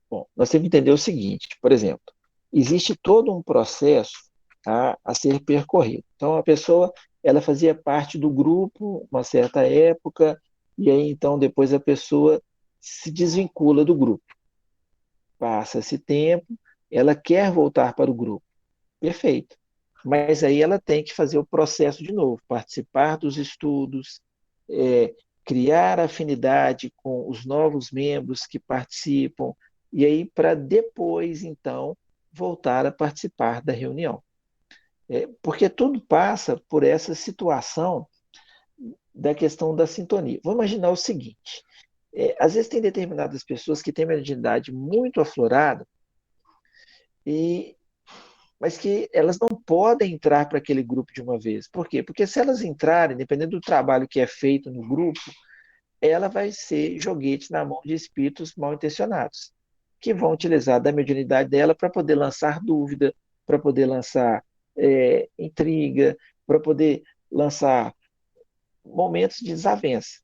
Bom, nós temos que entender o seguinte, por exemplo, existe todo um processo a ser percorrido. Então, a pessoa, ela fazia parte do grupo uma certa época, e aí, então, depois a pessoa se desvincula do grupo. Passa esse tempo, ela quer voltar para o grupo. Perfeito. Mas aí ela tem que fazer o processo de novo, participar dos estudos, criar afinidade com os novos membros que participam, e aí para depois, então, voltar a participar da reunião. Porque tudo passa por essa situação da questão da sintonia. Vamos imaginar o seguinte: às vezes tem determinadas pessoas que têm uma mediunidade muito aflorada e mas que elas não podem entrar para aquele grupo de uma vez. Por quê? Porque se elas entrarem, dependendo do trabalho que é feito no grupo, ela vai ser joguete na mão de espíritos mal intencionados, que vão utilizar da mediunidade dela para poder lançar dúvida, para poder lançar intriga, para poder lançar momentos de desavença.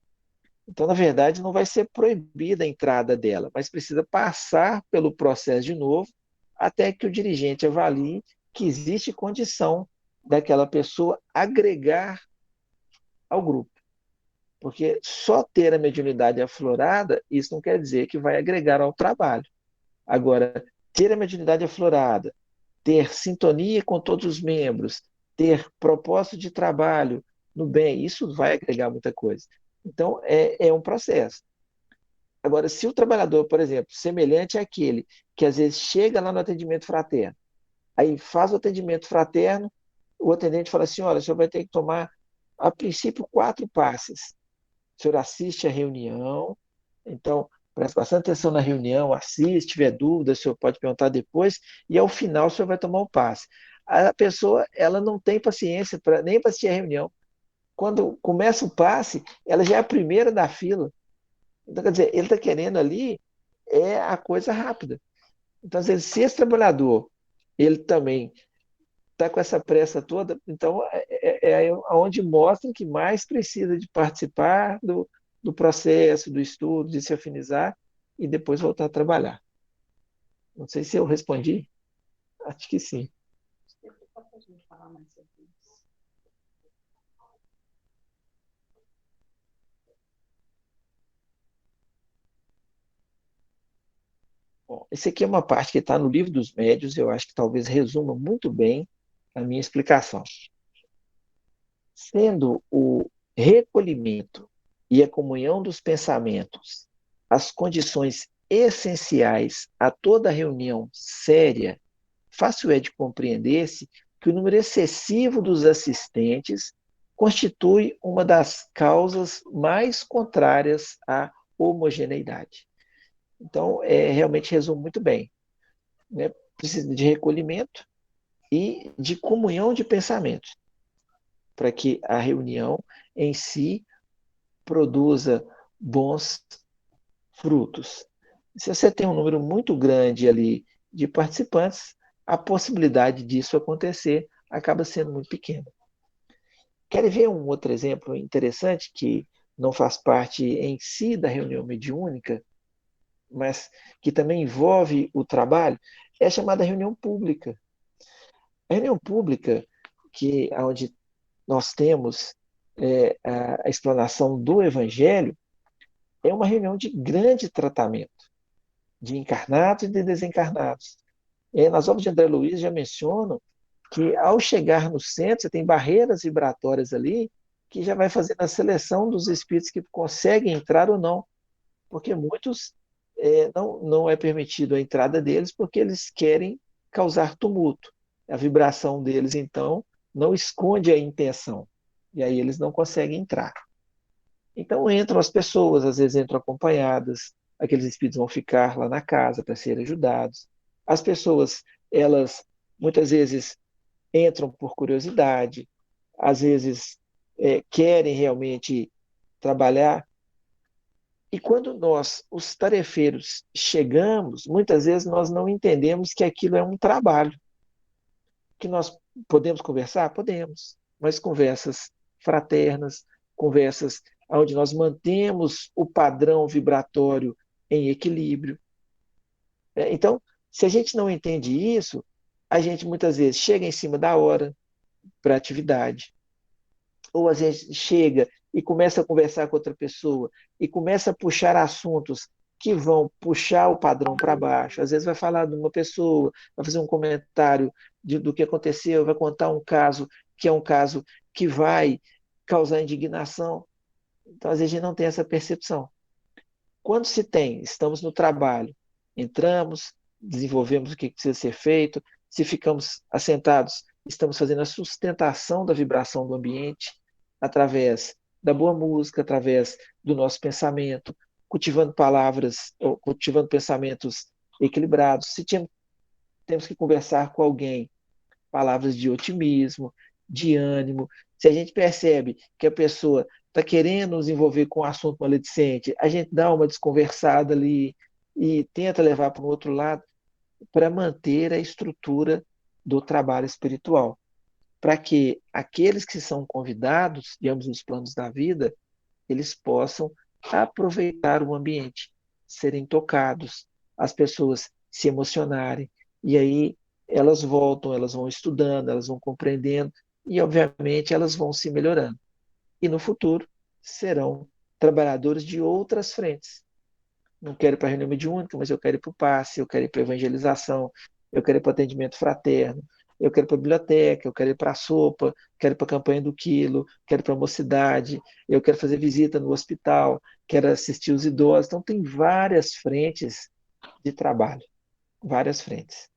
Então, na verdade, não vai ser proibida a entrada dela, mas precisa passar pelo processo de novo até que o dirigente avalie que existe condição daquela pessoa agregar ao grupo. Porque só ter a mediunidade aflorada, isso não quer dizer que vai agregar ao trabalho. Agora, ter a mediunidade aflorada, ter sintonia com todos os membros, ter propósito de trabalho no bem, isso vai agregar muita coisa. Então, é um processo. Agora, se o trabalhador, por exemplo, semelhante àquele que às vezes chega lá no atendimento fraterno, aí faz o atendimento fraterno, o atendente fala assim: olha, o senhor vai ter que tomar, a princípio, 4 passes. O senhor assiste a reunião, então preste bastante atenção na reunião, assiste, tiver dúvida, o senhor pode perguntar depois, e ao final o senhor vai tomar o passe. A pessoa, ela não tem paciência nem para assistir a reunião. Quando começa o passe, ela já é a primeira da fila. Então, quer dizer, ele está querendo ali a coisa rápida. Então, às vezes, se esse trabalhador, ele também está com essa pressa toda, então onde mostra que mais precisa de participar do processo, do estudo, de se afinizar e depois voltar a trabalhar. Não sei se eu respondi, acho que sim. Bom, esse aqui é uma parte que está no Livro dos Médiuns, eu acho que talvez resuma muito bem a minha explicação. Sendo o recolhimento e a comunhão dos pensamentos as condições essenciais a toda reunião séria, fácil é de compreender-se que o número excessivo dos assistentes constitui uma das causas mais contrárias à homogeneidade. Então, realmente resume muito bem. Né? Precisa de recolhimento e de comunhão de pensamentos, para que a reunião em si produza bons frutos. Se você tem um número muito grande ali de participantes, a possibilidade disso acontecer acaba sendo muito pequena. Quer ver um outro exemplo interessante que não faz parte em si da reunião mediúnica, mas que também envolve o trabalho? É a chamada reunião pública. A reunião pública, onde nós temos a explanação do Evangelho, é uma reunião de grande tratamento, de encarnados e de desencarnados. Nas obras de André Luiz já mencionam que ao chegar no centro, você tem barreiras vibratórias ali, que já vai fazendo a seleção dos espíritos que conseguem entrar ou não, porque muitos não é permitido a entrada deles porque eles querem causar tumulto. A vibração deles, então, não esconde a intenção, e aí eles não conseguem entrar. Então entram as pessoas, às vezes entram acompanhadas, aqueles espíritos vão ficar lá na casa para serem ajudados. As pessoas, elas muitas vezes entram por curiosidade, às vezes querem realmente trabalhar. E quando nós, os tarefeiros, chegamos, muitas vezes nós não entendemos que aquilo é um trabalho. Que nós podemos conversar? Podemos, mas conversas fraternas, conversas onde nós mantemos o padrão vibratório em equilíbrio. Então, se a gente não entende isso, a gente muitas vezes chega em cima da hora para a atividade, ou a gente chega e começa a conversar com outra pessoa e começa a puxar assuntos que vão puxar o padrão para baixo. Às vezes vai falar de uma pessoa, vai fazer um comentário do que aconteceu, vai contar um caso que é um caso que vai causar indignação. Então, às vezes, a gente não tem essa percepção. Quando se tem, estamos no trabalho, entramos, desenvolvemos o que precisa ser feito, se ficamos assentados, estamos fazendo a sustentação da vibração do ambiente através da boa música, através do nosso pensamento, cultivando palavras, cultivando pensamentos equilibrados. Se temos que conversar com alguém, palavras de otimismo, de ânimo. Se a gente percebe que a pessoa está querendo nos envolver com um assunto maledicente, a gente dá uma desconversada ali e tenta levar para o outro lado para manter a estrutura do trabalho espiritual, para que aqueles que são convidados, digamos, nos planos da vida, eles possam aproveitar o ambiente, serem tocados, as pessoas se emocionarem, e aí elas voltam, elas vão estudando, elas vão compreendendo, e obviamente elas vão se melhorando. E no futuro serão trabalhadores de outras frentes. Não quero ir para a reunião mediúnica, mas eu quero ir para o passe, eu quero ir para a evangelização, eu quero ir para o atendimento fraterno, eu quero ir para a biblioteca, eu quero ir para a sopa, quero ir para a campanha do quilo, quero ir para a mocidade, eu quero fazer visita no hospital, quero assistir os idosos. Então, tem várias frentes de trabalho, várias frentes.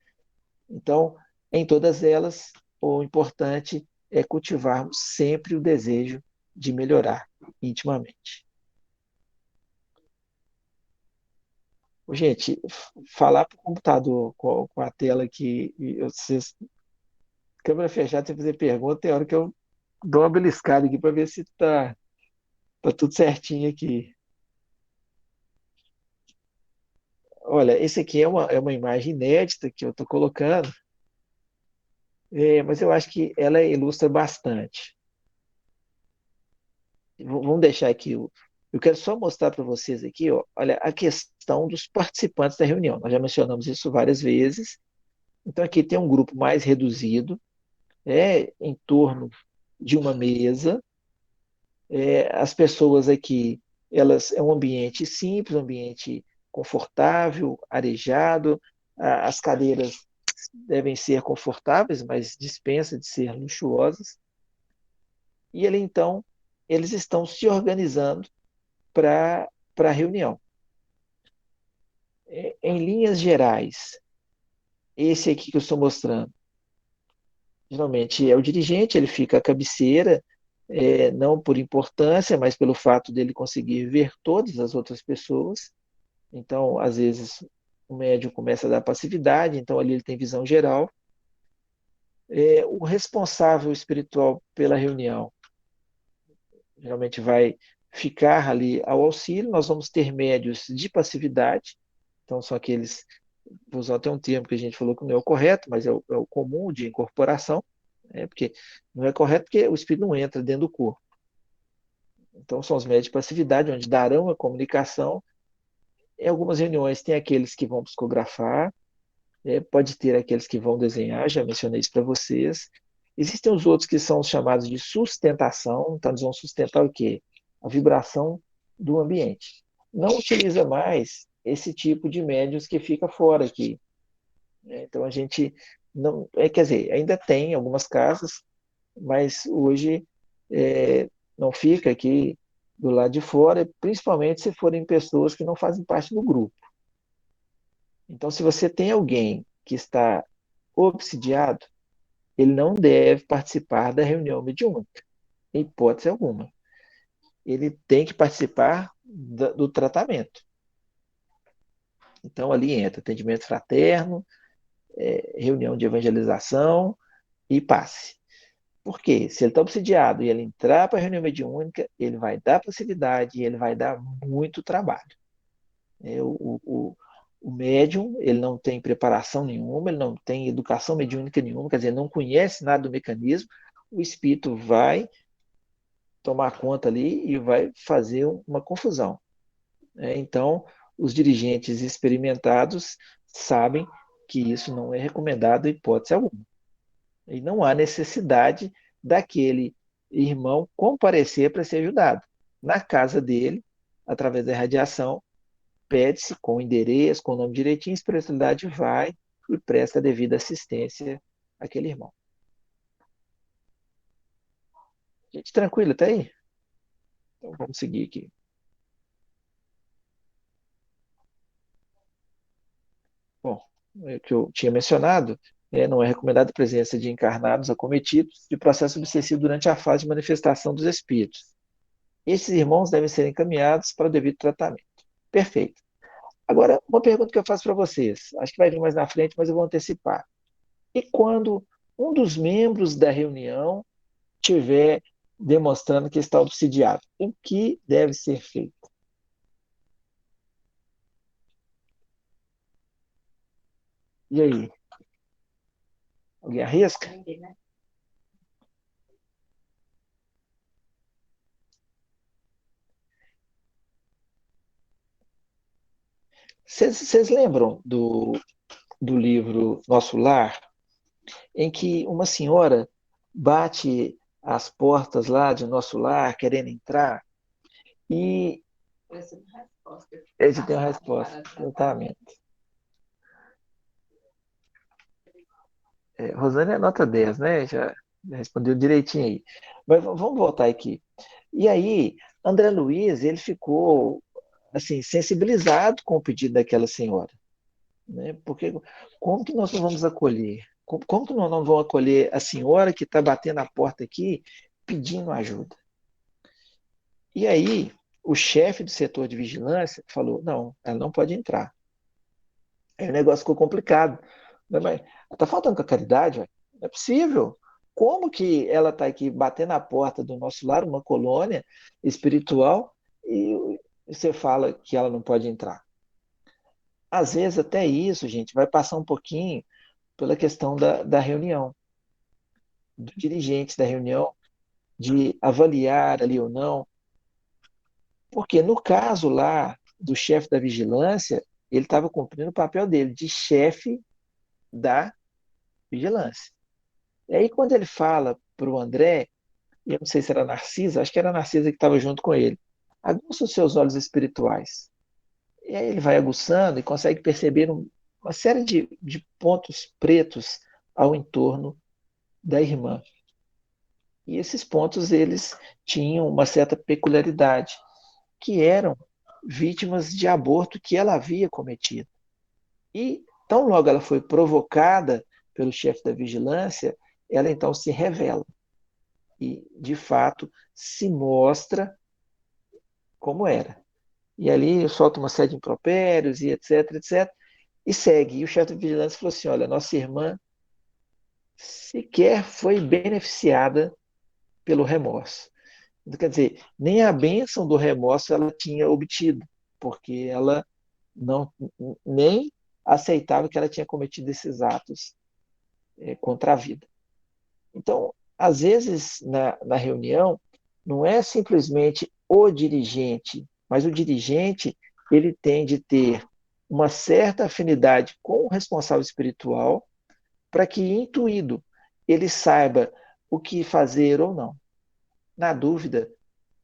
Então, em todas elas, o importante é cultivarmos sempre o desejo de melhorar intimamente. Gente, falar para o computador com a tela aqui, vocês, câmera fechada, sem fazer pergunta, tem hora que eu dou uma beliscada aqui para ver se tá tudo certinho aqui. Olha, esse aqui é uma imagem inédita que eu estou colocando, mas eu acho que ela ilustra bastante. Vamos deixar aqui. Eu quero só mostrar para vocês aqui, ó, olha, a questão dos participantes da reunião. Nós já mencionamos isso várias vezes. Então, aqui tem um grupo mais reduzido, em torno de uma mesa. As pessoas aqui, elas é um ambiente simples, um ambiente confortável, arejado. As cadeiras devem ser confortáveis, mas dispensa de ser luxuosas. E ali então, eles estão se organizando para a reunião. Em linhas gerais, esse aqui que eu estou mostrando, geralmente é o dirigente, ele fica à cabeceira, não por importância, mas pelo fato dele conseguir ver todas as outras pessoas. Então, às vezes, o médium começa a dar passividade, então ali ele tem visão geral. O responsável espiritual pela reunião geralmente vai ficar ali ao auxílio. Nós vamos ter médios de passividade, então são aqueles, vou usar até um termo que a gente falou que não é o correto, mas é o comum de incorporação, porque não é correto porque o espírito não entra dentro do corpo. Então são os médios de passividade, onde darão a comunicação. Em algumas reuniões tem aqueles que vão psicografar, pode ter aqueles que vão desenhar, já mencionei isso para vocês. Existem os outros que são os chamados de sustentação, então eles vão sustentar o quê? A vibração do ambiente. Não utiliza mais esse tipo de médios que fica fora aqui. Então a gente não, quer dizer, ainda tem algumas casas, mas hoje não fica aqui do lado de fora, principalmente se forem pessoas que não fazem parte do grupo. Então, se você tem alguém que está obsidiado, ele não deve participar da reunião mediúnica, em hipótese alguma. Ele tem que participar do tratamento. Então, ali entra atendimento fraterno, reunião de evangelização e passe. Por quê? Se ele está obsidiado e ele entrar para a reunião mediúnica, ele vai dar passividade e ele vai dar muito trabalho. O médium, ele não tem preparação nenhuma, ele não tem educação mediúnica nenhuma, quer dizer, não conhece nada do mecanismo, o espírito vai tomar conta ali e vai fazer uma confusão. Então, os dirigentes experimentados sabem que isso não é recomendado em hipótese alguma. E não há necessidade daquele irmão comparecer para ser ajudado. Na casa dele, através da radiação, pede-se com o endereço, com o nome direitinho, a espiritualidade vai e presta a devida assistência àquele irmão. Gente, tranquilo, tá aí? Então vamos seguir aqui. Bom, o que eu tinha mencionado, não é recomendada a presença de encarnados acometidos de processo obsessivo durante a fase de manifestação dos espíritos. Esses irmãos devem ser encaminhados para o devido tratamento. Perfeito. Agora, uma pergunta que eu faço para vocês, acho que vai vir mais na frente, mas eu vou antecipar. E quando um dos membros da reunião estiver demonstrando que está obsidiado. O que deve ser feito? E aí? Alguém arrisca? Vocês lembram do livro Nosso Lar, em que uma senhora bate as portas lá de Nosso Lar, querendo entrar, e ele tem uma resposta, exatamente. Rosane é nota 10, né? Já respondeu direitinho aí. Mas vamos voltar aqui. E aí, André Luiz, ele ficou assim sensibilizado com o pedido daquela senhora, né? Porque como que nós não vamos acolher? Como que nós não vamos acolher a senhora que está batendo a porta aqui pedindo ajuda? E aí, o chefe do setor de vigilância falou: não, ela não pode entrar. Aí o negócio ficou complicado. Mas está faltando com a caridade, véio. Não é possível. Como que ela está aqui batendo a porta do nosso lar, uma colônia espiritual, e você fala que ela não pode entrar? Às vezes, até isso, gente, vai passar um pouquinho pela questão da reunião, do dirigente da reunião, de avaliar ali ou não. Porque no caso lá do chefe da vigilância, ele estava cumprindo o papel dele de chefe da vigilância. E aí, quando ele fala para o André, e eu não sei se era Narcisa, acho que era a Narcisa que estava junto com ele, aguça os seus olhos espirituais. E aí ele vai aguçando e consegue perceber uma série de pontos pretos ao entorno da irmã. E esses pontos, eles tinham uma certa peculiaridade, que eram vítimas de aborto que ela havia cometido. E, tão logo ela foi provocada pelo chefe da vigilância, ela então se revela e, de fato, se mostra como era. E ali solta uma série de impropérios e etc, etc, e segue. E o chefe de vigilância falou assim: olha, nossa irmã sequer foi beneficiada pelo remorso. Quer dizer, nem a bênção do remorso ela tinha obtido, porque ela não nem aceitava que ela tinha cometido esses atos contra a vida. Então, às vezes, na reunião, não é simplesmente o dirigente, mas o dirigente ele tem de ter uma certa afinidade com o responsável espiritual para que, intuído, ele saiba o que fazer ou não. Na dúvida,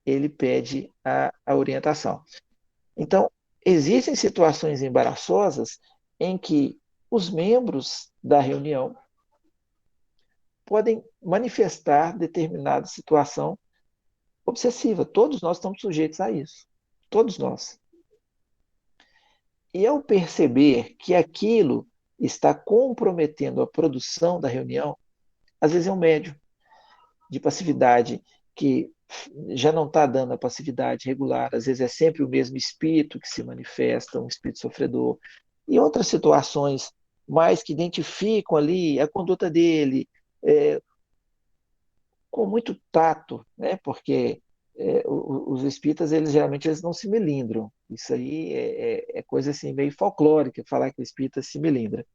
ele pede a orientação. Então, existem situações embaraçosas em que os membros da reunião podem manifestar determinada situação obsessiva. Todos nós estamos sujeitos a isso. Todos nós. E ao perceber que aquilo está comprometendo a produção da reunião, às vezes é um médium de passividade que já não está dando a passividade regular, às vezes é sempre o mesmo espírito que se manifesta, um espírito sofredor. E outras situações mais que identificam ali a conduta dele, é, com muito tato, né? Porque os espíritas, eles geralmente eles não se melindram. Isso aí é coisa assim meio folclórica, falar que o espírita se melindra.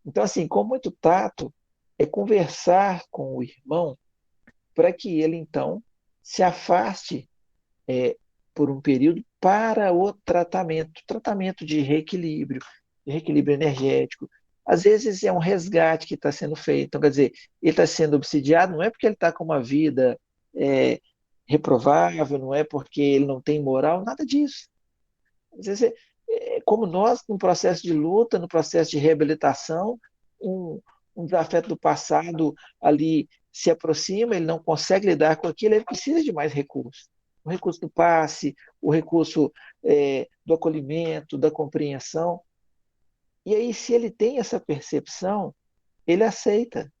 Então, assim, com muito tato, é conversar com o irmão para que ele, então, se afaste por um período para o tratamento de reequilíbrio energético. Às vezes é um resgate que está sendo feito. Então, quer dizer, ele está sendo obsidiado, não é porque ele está com uma vida é, reprovável, não é porque ele não tem moral, nada disso. Às vezes, como nós, no processo de luta, no processo de reabilitação, um, um desafeto do passado ali se aproxima, ele não consegue lidar com aquilo, ele precisa de mais recursos. O recurso do passe, o recurso do acolhimento, da compreensão. E aí, se ele tem essa percepção, ele aceita,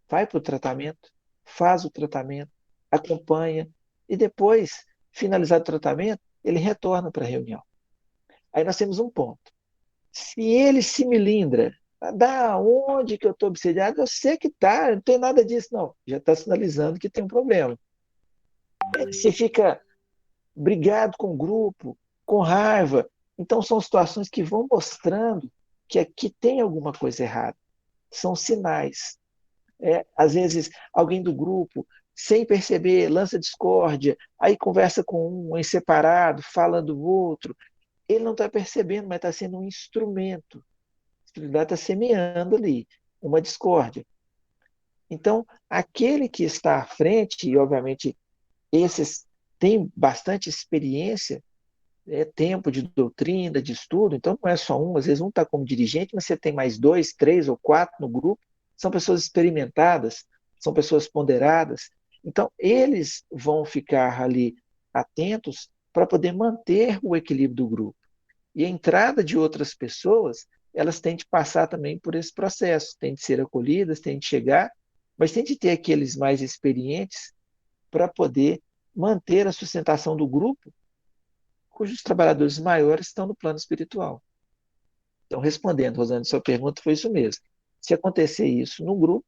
vai para o tratamento, faz o tratamento, acompanha, e depois, finalizado o tratamento, ele retorna para a reunião. Aí nós temos um ponto. Se ele se melindra, Da onde que eu estou obsediado? Eu sei que tá, não tem nada disso, não. Já está sinalizando que tem um problema. Você fica brigado com o grupo, com raiva. Então, são situações que vão mostrando que aqui tem alguma coisa errada. São sinais. Às vezes, alguém do grupo, sem perceber, lança discórdia, aí conversa com um em separado, fala do outro. Ele não está percebendo, mas está sendo um instrumento. A espiritualidade está semeando ali uma discórdia. Então, aquele que está à frente, e obviamente esses têm bastante experiência, tempo de doutrina, de estudo, então não é só um, às vezes um está como dirigente, mas você tem mais dois, três ou quatro no grupo, são pessoas experimentadas, são pessoas ponderadas, então eles vão ficar ali atentos para poder manter o equilíbrio do grupo. E a entrada de outras pessoas, elas têm de passar também por esse processo, têm de ser acolhidas, têm de chegar, mas tem de ter aqueles mais experientes para poder manter a sustentação do grupo, cujos trabalhadores maiores estão no plano espiritual. Então, respondendo, Rosane, sua pergunta foi isso mesmo. Se acontecer isso no grupo,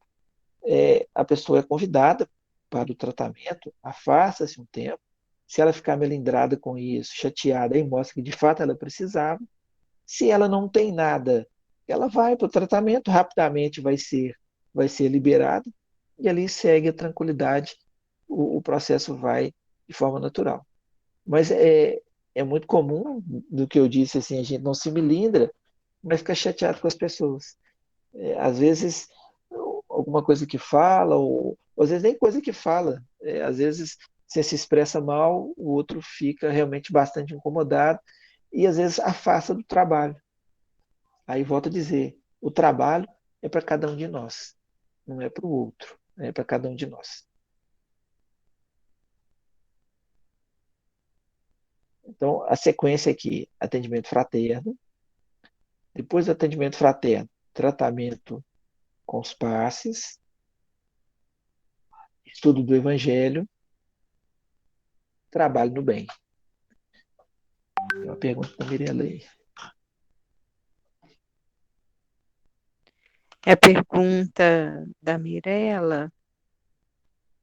a pessoa é convidada para o tratamento, afasta-se um tempo. Se ela ficar melindrada com isso, chateada, aí mostra que de fato ela precisava. Se ela não tem nada, ela vai para o tratamento, rapidamente vai ser liberada, e ali segue a tranquilidade, o processo vai de forma natural. Mas é muito comum, do que eu disse, assim, a gente não se melindra, mas fica chateado com as pessoas. Às vezes, alguma coisa que fala, ou às vezes nem coisa que fala. Às vezes, você se expressa mal, o outro fica realmente bastante incomodado e às vezes afasta do trabalho. Aí volto a dizer, o trabalho é para cada um de nós, não é para o outro, é para cada um de nós. Então, a sequência aqui, atendimento fraterno, depois do atendimento fraterno, tratamento com os passes, estudo do evangelho, trabalho no bem. Tem uma pergunta da Mirella aí. É a pergunta da Mirella.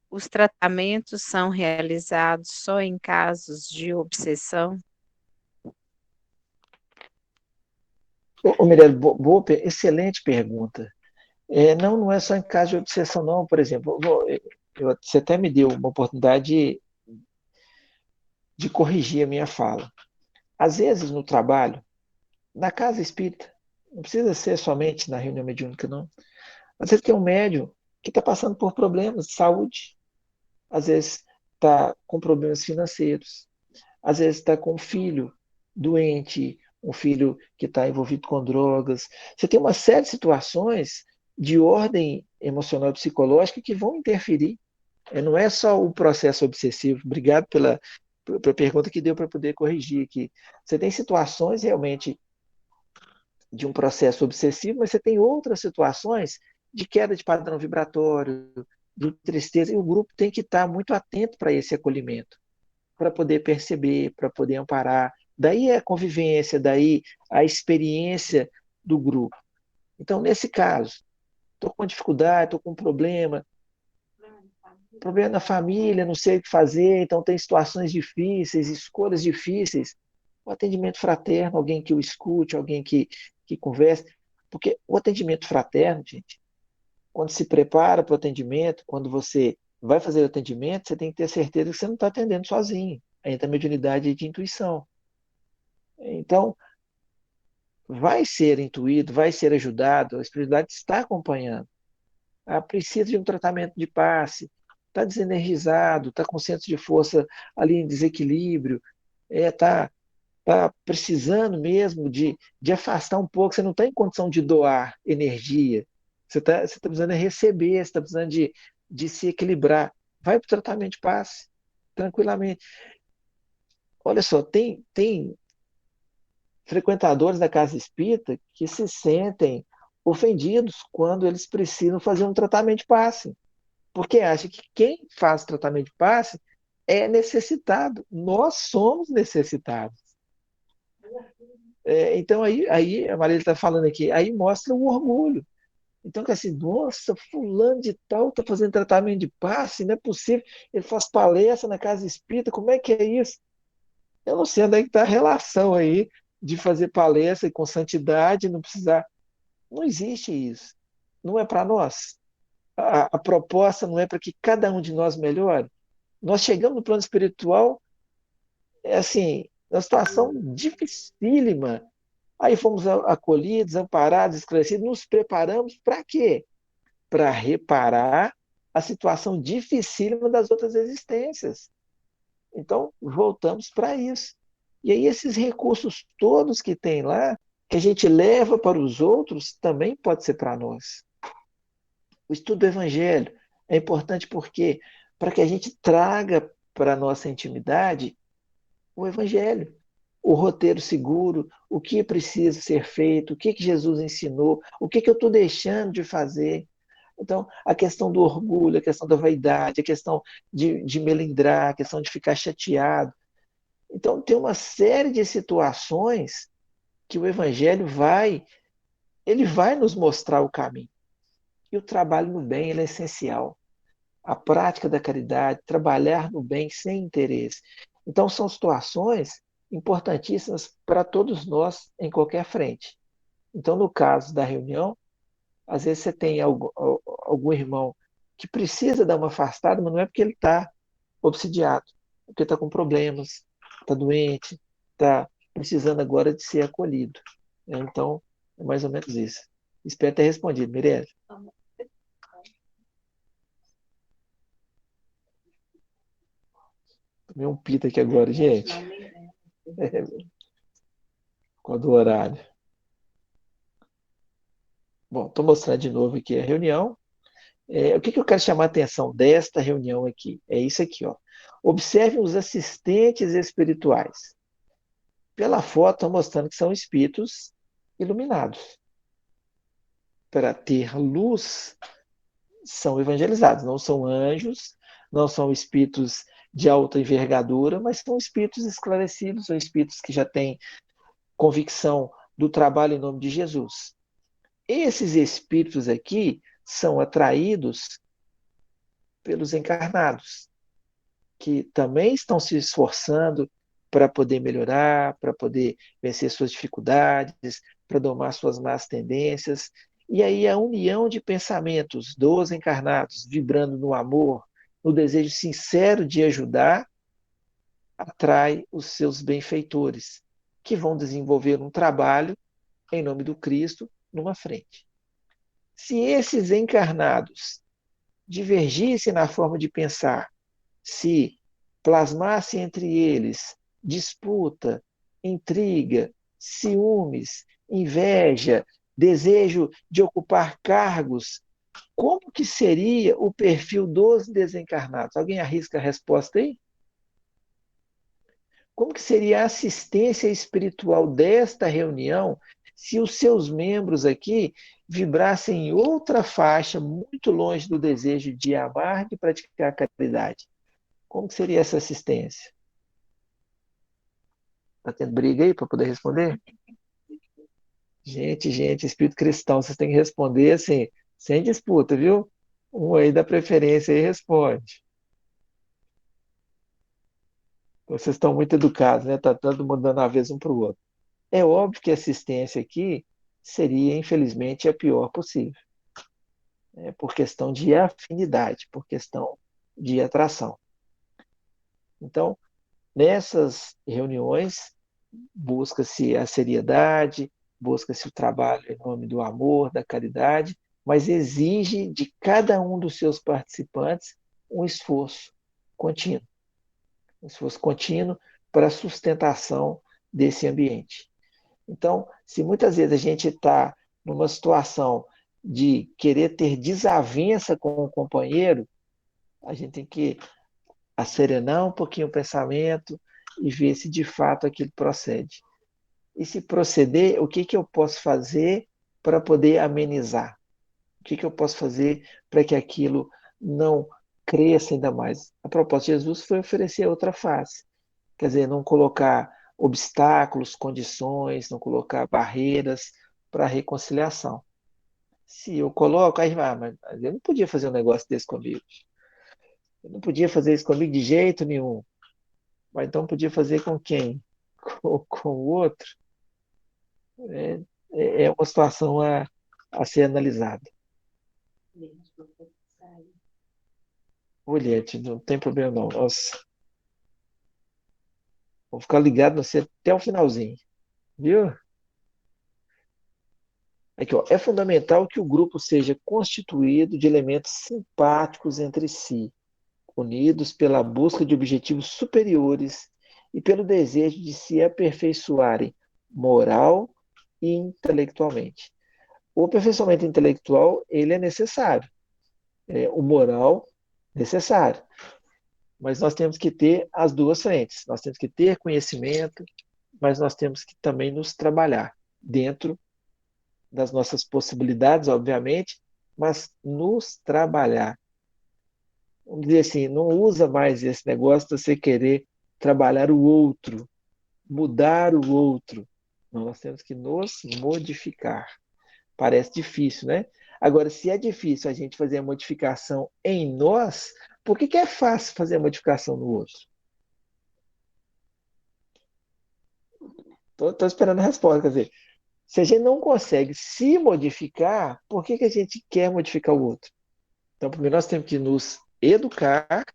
Os tratamentos são realizados só em casos de obsessão? Mirella, excelente pergunta. Não é só em caso de obsessão, não. Por exemplo, você até me deu uma oportunidade de corrigir a minha fala. Às vezes, no trabalho, na casa espírita, não precisa ser somente na reunião mediúnica, não. Às vezes tem um médium que está passando por problemas de saúde, às vezes está com problemas financeiros, às vezes está com um filho doente, um filho que está envolvido com drogas. Você tem uma série de situações de ordem emocional e psicológica que vão interferir. Não é só o processo obsessivo. Obrigado pela pergunta que deu para poder corrigir aqui. Você tem situações realmente de um processo obsessivo, mas você tem outras situações de queda de padrão vibratório, de tristeza, e o grupo tem que estar muito atento para esse acolhimento, para poder perceber, para poder amparar. Daí a convivência, daí a experiência do grupo. Então, nesse caso, estou com dificuldade, estou com um problema na família, não sei o que fazer, então tem situações difíceis, escolhas difíceis. O atendimento fraterno, alguém que o escute, alguém que converse. Porque o atendimento fraterno, gente, quando se prepara para o atendimento, quando você vai fazer o atendimento, você tem que ter certeza que você não está atendendo sozinho. Aí entra a mediunidade de intuição. Então, vai ser intuído, vai ser ajudado, a espiritualidade está acompanhando. Precisa de um tratamento de passe, está desenergizado, está com senso de força ali em desequilíbrio, está precisando mesmo de afastar um pouco, você não está em condição de doar energia, você tá precisando receber, você está precisando de se equilibrar. Vai para o tratamento de passe, tranquilamente. Olha só, tem frequentadores da casa espírita que se sentem ofendidos quando eles precisam fazer um tratamento de passe, porque acha que quem faz tratamento de passe é necessitado. Nós somos necessitados. Então, aí a Marília está falando aqui, aí mostra o orgulho. Então, que assim, nossa, fulano de tal está fazendo tratamento de passe, não é possível. Ele faz palestra na casa espírita, como é que é isso? Eu não sei onde é que está a relação aí de fazer palestra e com santidade, não precisar. Não existe isso. Não é para nós. A proposta não é para que cada um de nós melhore. Nós chegamos no plano espiritual, é assim, uma situação dificílima. Aí fomos acolhidos, amparados, esclarecidos, nos preparamos para quê? Para reparar a situação dificílima das outras existências. Então, voltamos para isso. E aí, esses recursos todos que tem lá, que a gente leva para os outros, também pode ser para nós. O estudo do Evangelho é importante porque para que a gente traga para a nossa intimidade o Evangelho, o roteiro seguro, o que precisa ser feito, o que Jesus ensinou, o que eu estou deixando de fazer. Então, a questão do orgulho, a questão da vaidade, a questão de melindrar, a questão de ficar chateado. Então, tem uma série de situações que o Evangelho ele vai nos mostrar o caminho. E o trabalho no bem ele é essencial. A prática da caridade, trabalhar no bem sem interesse. Então, são situações importantíssimas para todos nós em qualquer frente. Então, no caso da reunião, às vezes você tem algum irmão que precisa dar uma afastada, mas não é porque ele está obsidiado, é porque está com problemas, está doente, está precisando agora de ser acolhido. Então, é mais ou menos isso. Espero ter respondido, Mirella. Tomei um pito aqui agora, gente. Qual do horário? Bom, estou mostrando de novo aqui a reunião. O que eu quero chamar a atenção desta reunião aqui? É isso aqui, ó. Observem os assistentes espirituais. Pela foto, estou mostrando que são espíritos iluminados. Para ter luz, são evangelizados. Não são anjos, não são espíritos de alta envergadura, mas são espíritos esclarecidos, são espíritos que já têm convicção do trabalho em nome de Jesus. Esses espíritos aqui são atraídos pelos encarnados, que também estão se esforçando para poder melhorar, para poder vencer suas dificuldades, para domar suas más tendências. E aí a união de pensamentos dos encarnados, vibrando no amor, no desejo sincero de ajudar, atrai os seus benfeitores, que vão desenvolver um trabalho em nome do Cristo numa frente. Se esses encarnados divergissem na forma de pensar, se plasmasse entre eles disputa, intriga, ciúmes, inveja, desejo de ocupar cargos, como que seria o perfil dos desencarnados? Alguém arrisca a resposta aí? Como que seria a assistência espiritual desta reunião se os seus membros aqui vibrassem em outra faixa, muito longe do desejo de amar e praticar a caridade? Como que seria essa assistência? Está tendo briga aí para poder responder? Gente, espírito cristão, vocês têm que responder assim, sem disputa, viu? Um aí dá preferência e responde. Vocês estão muito educados, né? Está todo mundo dando a vez um para o outro. É óbvio que a assistência aqui seria, infelizmente, a pior possível, né? Por questão de afinidade, por questão de atração. Então, nessas reuniões, busca-se a seriedade, busca-se o trabalho em nome do amor, da caridade, mas exige de cada um dos seus participantes um esforço contínuo para a sustentação desse ambiente. Então, se muitas vezes a gente está numa situação de querer ter desavença com o companheiro, a gente tem que acerenar um pouquinho o pensamento e ver se de fato aquilo procede. E se proceder, o que eu posso fazer para poder amenizar? O que eu posso fazer para que aquilo não cresça ainda mais? A proposta de Jesus foi oferecer outra face. Quer dizer, não colocar obstáculos, condições, não colocar barreiras para a reconciliação. Se eu coloco, aí vai, mas eu não podia fazer um negócio desse comigo. Eu não podia fazer isso comigo de jeito nenhum. Mas então podia fazer com quem? Com o outro? É, é uma situação a ser analisada. Olha, não tem problema não. Nossa, vou ficar ligado no você até o finalzinho, viu? Aqui, ó, é fundamental que o grupo seja constituído de elementos simpáticos entre si, unidos pela busca de objetivos superiores e pelo desejo de se aperfeiçoarem moral e intelectualmente. O aperfeiçoamento intelectual, ele é necessário, o moral necessário, mas nós temos que ter as duas frentes. Nós temos que ter conhecimento, mas nós temos que também nos trabalhar dentro das nossas possibilidades, obviamente, mas nos trabalhar. Vamos dizer assim, não usa mais esse negócio de você querer trabalhar o outro, mudar o outro. Não, nós temos que nos modificar. Parece difícil, né? Agora, se é difícil a gente fazer a modificação em nós, por que é fácil fazer a modificação no outro? Estou esperando a resposta. Quer dizer, se a gente não consegue se modificar, por que a gente quer modificar o outro? Então, primeiro nós temos que nos educar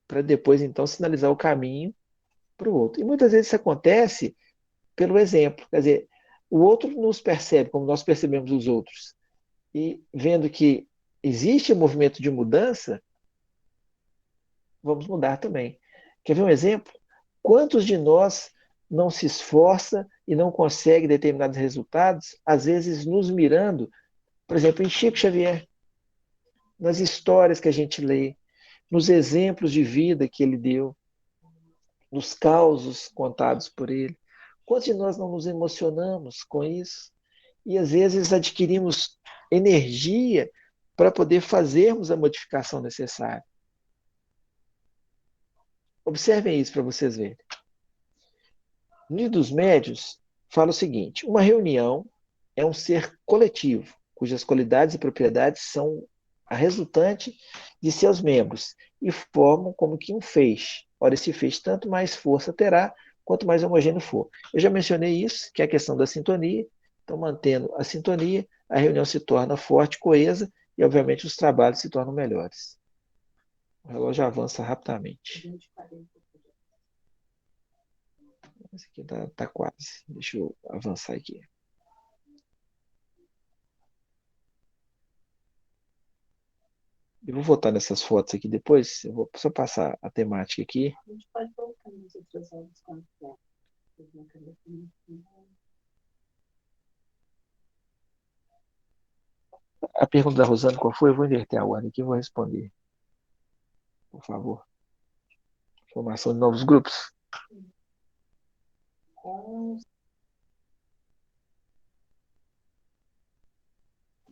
para depois, então, sinalizar o caminho para o outro. E muitas vezes isso acontece pelo exemplo. Quer dizer, o outro nos percebe como nós percebemos os outros. E vendo que existe um movimento de mudança, vamos mudar também. Quer ver um exemplo? Quantos de nós não se esforça e não consegue determinados resultados, às vezes nos mirando, por exemplo, em Chico Xavier, nas histórias que a gente lê, nos exemplos de vida que ele deu, nos causos contados por ele. Quantos de nós não nos emocionamos com isso? E às vezes adquirimos energia para poder fazermos a modificação necessária. Observem isso para vocês verem. No livro dos médios, fala o seguinte: uma reunião é um ser coletivo, cujas qualidades e propriedades são a resultante de seus membros e formam como que um feixe. Ora, esse feixe tanto mais força terá, quanto mais homogêneo for. Eu já mencionei isso, que é a questão da sintonia. Então, mantendo a sintonia, a reunião se torna forte, coesa e, obviamente, os trabalhos se tornam melhores. O relógio avança rapidamente. Esse aqui tá quase. Deixa eu avançar aqui. Eu vou voltar nessas fotos aqui depois. Eu vou só passar a temática aqui. A gente pode voltar nas outras aulas quando quiser. A pergunta da Rosana, qual foi? Eu vou inverter a ordem aqui e vou responder. Por favor. Formação de novos grupos.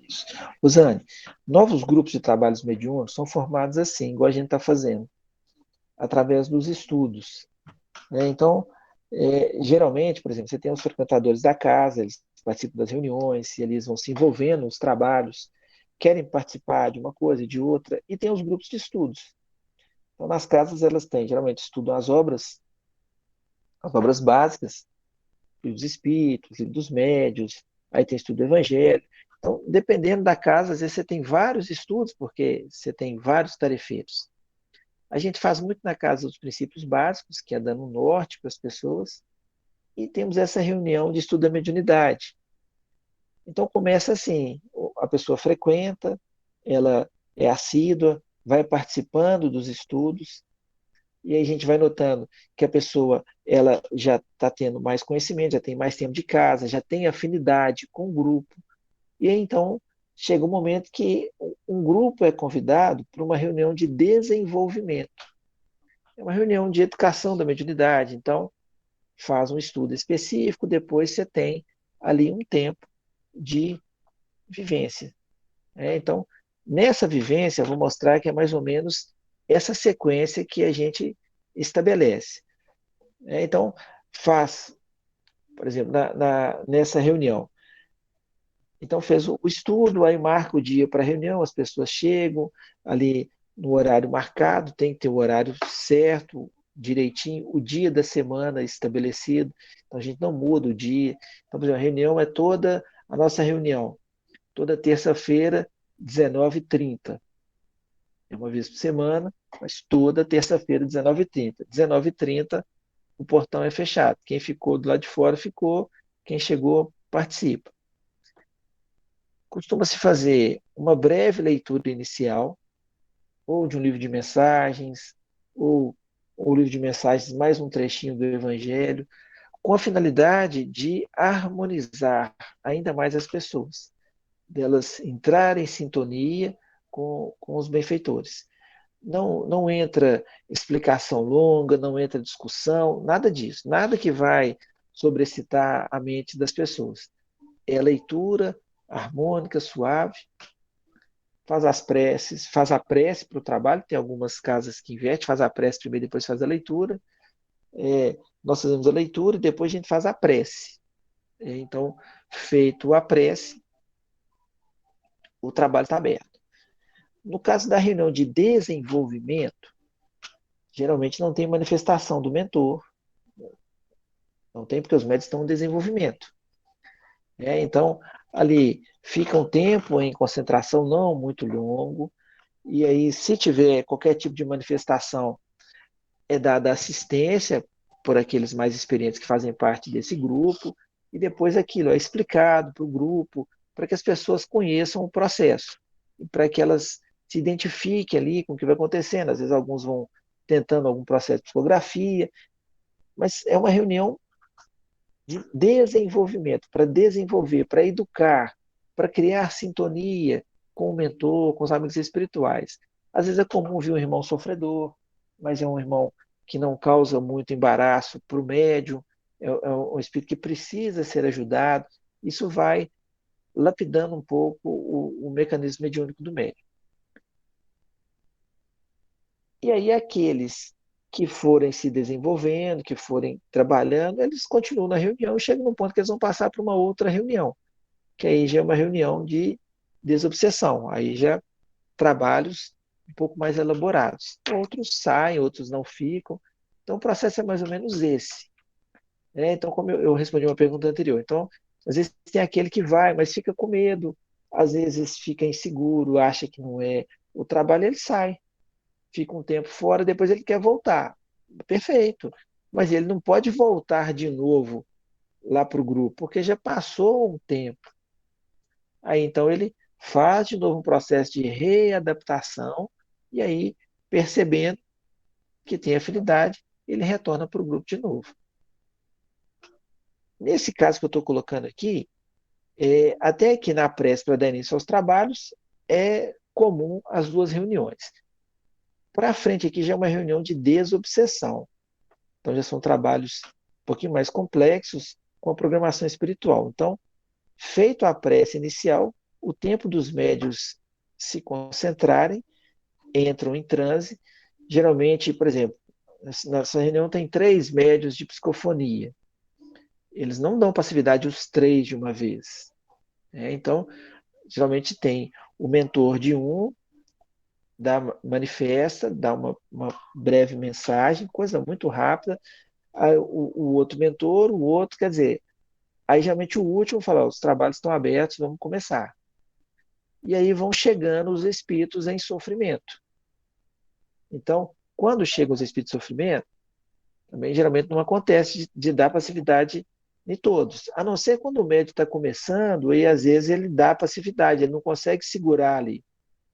Isso. Rosane, novos grupos de trabalhos mediúnicos são formados assim, igual a gente está fazendo, através dos estudos. Né? Então, geralmente, por exemplo, você tem os frequentadores da casa, eles participam das reuniões, e eles vão se envolvendo nos trabalhos, querem participar de uma coisa e de outra, e tem os grupos de estudos. Então, nas casas, elas têm, geralmente, estudam as obras básicas, livro dos espíritos, livro dos médios, aí tem estudo do evangelho. Então, dependendo da casa, às vezes você tem vários estudos, porque você tem vários tarefeiros. A gente faz muito na casa dos princípios básicos, que é dando um norte para as pessoas, e temos essa reunião de estudo da mediunidade. Então começa assim, a pessoa frequenta, ela é assídua, vai participando dos estudos, e aí a gente vai notando que a pessoa ela já está tendo mais conhecimento, já tem mais tempo de casa, já tem afinidade com o grupo, e aí, então chega um momento que um grupo é convidado para uma reunião de desenvolvimento. É uma reunião de educação da mediunidade, então faz um estudo específico, depois você tem ali um tempo de vivência. Então, nessa vivência, eu vou mostrar que é mais ou menos essa sequência que a gente estabelece. Então, faz, por exemplo, nessa reunião. Então fez o estudo, aí marca o dia para a reunião, as pessoas chegam ali no horário marcado, tem que ter o horário certo, direitinho, o dia da semana estabelecido, então a gente não muda o dia. Então, por exemplo, a reunião é toda, a nossa reunião, toda terça-feira, 19h30. É uma vez por semana, mas toda terça-feira, 19h30. 19h30, o portão é fechado. Quem ficou do lado de fora ficou, quem chegou participa. Costuma-se fazer uma breve leitura inicial, ou de um livro de mensagens, ou um livro de mensagens mais um trechinho do Evangelho, com a finalidade de harmonizar ainda mais as pessoas, delas entrarem em sintonia com os benfeitores. Não entra explicação longa, não entra discussão, nada disso, nada que vai sobrecitar a mente das pessoas. É leitura harmônica, suave, faz as preces, faz a prece para o trabalho, tem algumas casas que invertem, faz a prece primeiro, depois faz a leitura. Nós fazemos a leitura e depois a gente faz a prece. Então, feito a prece, o trabalho está aberto. No caso da reunião de desenvolvimento, geralmente não tem manifestação do mentor, não tem porque os médios estão em desenvolvimento. Então, ali fica um tempo em concentração não muito longo, e aí, se tiver qualquer tipo de manifestação, é dada assistência por aqueles mais experientes que fazem parte desse grupo, e depois aquilo é explicado para o grupo, para que as pessoas conheçam o processo, e para que elas se identifiquem ali com o que vai acontecendo. Às vezes alguns vão tentando algum processo de psicografia, mas é uma reunião de desenvolvimento, para desenvolver, para educar, para criar sintonia com o mentor, com os amigos espirituais. Às vezes é comum ver um irmão sofredor, mas é um irmão que não causa muito embaraço para o médium, é um espírito que precisa ser ajudado. Isso vai lapidando um pouco o mecanismo mediúnico do médium. E aí aqueles que forem se desenvolvendo, que forem trabalhando, eles continuam na reunião e chegam num ponto que eles vão passar para uma outra reunião, que aí já é uma reunião de desobsessão, aí já trabalhos um pouco mais elaborados. Outros saem, outros não ficam. Então o processo é mais ou menos esse. Então, como eu respondi uma pergunta anterior, então, às vezes tem aquele que vai, mas fica com medo, às vezes fica inseguro, acha que não é. O trabalho ele sai, fica um tempo fora, depois ele quer voltar. Perfeito. Mas ele não pode voltar de novo lá para o grupo, porque já passou um tempo. Aí então ele faz de novo um processo de readaptação, e aí, percebendo que tem afinidade, ele retorna para o grupo de novo. Nesse caso que eu estou colocando aqui, até aqui na prece para dar início aos trabalhos, é comum as duas reuniões. Para frente aqui já é uma reunião de desobsessão. Então já são trabalhos um pouquinho mais complexos com a programação espiritual. Então, feito a prece inicial, o tempo dos médios se concentrarem, entram em transe. Geralmente, por exemplo, nessa reunião tem 3 médios de psicofonia. Eles não dão passividade os 3 de uma vez. Então, geralmente tem o mentor de um, manifesta, dá uma breve mensagem, coisa muito rápida. Aí, o outro mentor, o outro, quer dizer, aí geralmente o último fala, os trabalhos estão abertos, vamos começar. E aí vão chegando os espíritos em sofrimento. Então, quando chegam os espíritos em sofrimento, também geralmente não acontece de dar passividade em todos, a não ser quando o médium está começando e às vezes ele dá passividade, ele não consegue segurar ali.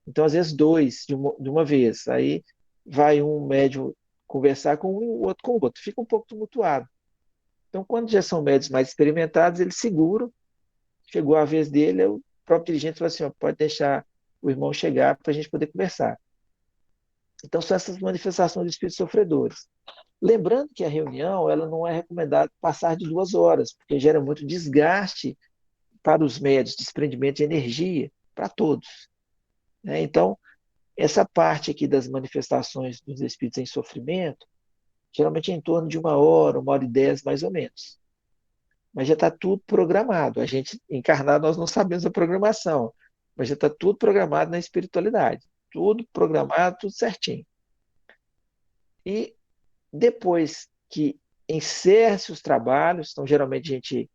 Então, às vezes, 2 de uma vez. Aí vai um médium conversar com um e o outro com o outro. Fica um pouco tumultuado. Então, quando já são médios mais experimentados, eles seguram. Chegou a vez dele, o próprio dirigente fala assim, ó, pode deixar o irmão chegar para a gente poder conversar. Então, são essas manifestações de espíritos sofredores. Lembrando que a reunião ela não é recomendada passar de 2 horas, porque gera muito desgaste para os médios, desprendimento de energia para todos. Então, essa parte aqui das manifestações dos espíritos em sofrimento, geralmente é em torno de 1 e 10, mais ou menos. Mas já está tudo programado. A gente, encarnado, nós não sabemos a programação, mas já está tudo programado na espiritualidade. Tudo programado, tudo certinho. E depois que encerre-se os trabalhos, então geralmente a gente,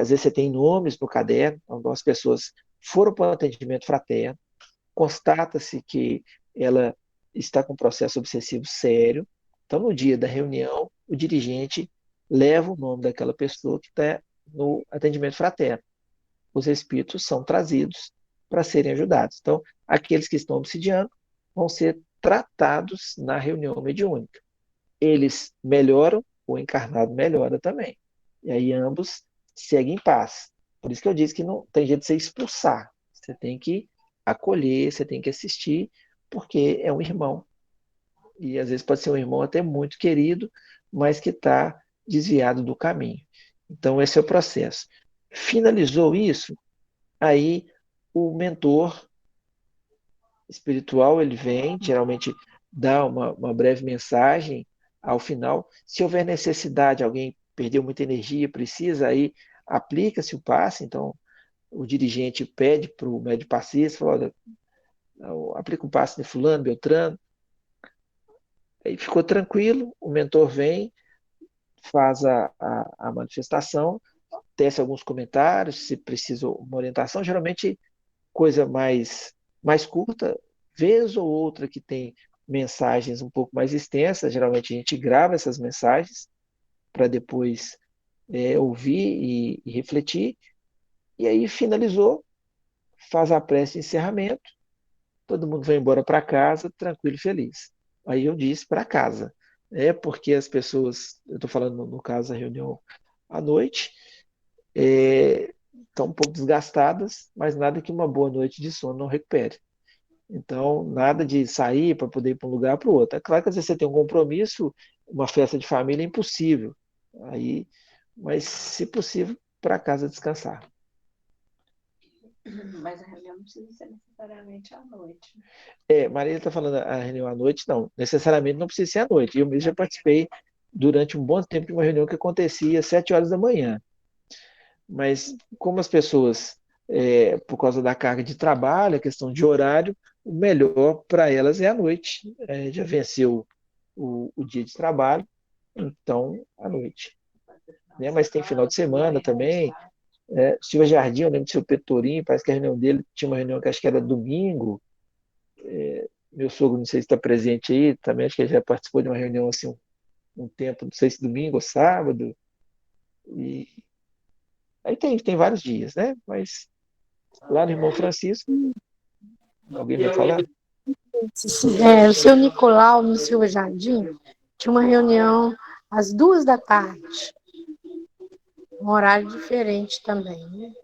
às vezes você tem nomes no caderno, então as pessoas foram para o atendimento fraterno, constata-se que ela está com um processo obsessivo sério, então no dia da reunião, o dirigente leva o nome daquela pessoa que está no atendimento fraterno. Os espíritos são trazidos para serem ajudados. Então, aqueles que estão obsidiando vão ser tratados na reunião mediúnica. Eles melhoram, o encarnado melhora também. E aí ambos seguem em paz. Por isso que eu disse que não tem jeito de você expulsar. Você tem que acolher, você tem que assistir, porque é um irmão. E às vezes pode ser um irmão até muito querido, mas que está desviado do caminho. Então, esse é o processo. Finalizou isso, aí o mentor espiritual ele vem, geralmente dá uma breve mensagem ao final. Se houver necessidade, alguém perdeu muita energia, precisa, aí aplica-se o passe. Então, o dirigente pede para o médico passista, fala, aplica o passe de fulano, Beltrano. Aí ficou tranquilo, o mentor vem, faz a manifestação, tece alguns comentários, se precisa uma orientação, geralmente coisa mais curta, vez ou outra que tem mensagens um pouco mais extensas, geralmente a gente grava essas mensagens para depois ouvir e refletir, e aí finalizou, faz a prece de encerramento, todo mundo vai embora para casa, tranquilo e feliz. Aí eu disse para casa, porque as pessoas, eu estou falando no caso da reunião à noite, estão um pouco desgastadas, mas nada que uma boa noite de sono não recupere. Então, nada de sair para poder ir para um lugar para o outro. É claro que às vezes você tem um compromisso, uma festa de família é impossível. Aí, mas, se possível, para casa descansar. Mas a reunião não precisa ser necessariamente à noite. Maria está falando a reunião à noite, não. Necessariamente não precisa ser à noite. Eu mesmo já participei durante um bom tempo de uma reunião que acontecia às 7 horas da manhã. Mas como as pessoas, por causa da carga de trabalho, a questão de horário, o melhor para elas é à noite. Já venceu o dia de trabalho, então à noite. Né? Mas tem final de semana também. Silva Jardim, eu lembro do seu Petorinho, parece que a reunião dele tinha uma reunião que acho que era domingo. Meu sogro, não sei se está presente aí, também acho que ele já participou de uma reunião assim um tempo, não sei se domingo ou sábado. E aí tem vários dias, né? Mas lá no Irmão Francisco, alguém vai falar? O seu Nicolau, no Silva Jardim, tinha uma reunião às 2 da tarde, um horário diferente também, né?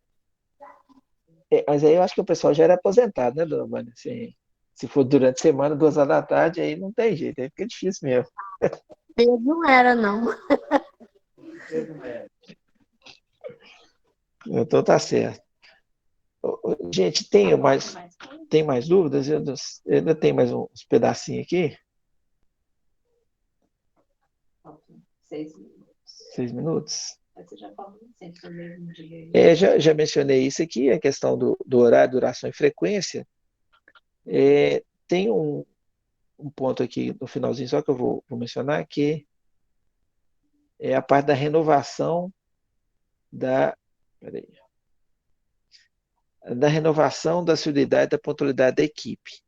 Mas aí eu acho que o pessoal já era aposentado, né, dona Vânia? Assim, se for durante a semana, 2 horas da tarde, aí não tem jeito, aí fica difícil mesmo. Pedro não era, não. Então tá certo. Gente, tem mais dúvidas? Eu ainda tem mais uns pedacinhos aqui. 6 minutos. 6 minutos? Você já falou sempre no mesmo dia. Já mencionei isso aqui, a questão do horário, duração e frequência. Tem um ponto aqui no finalzinho, só que eu vou mencionar, que é a parte da renovação da. Peraí, da renovação da solidariedade, da pontualidade da equipe.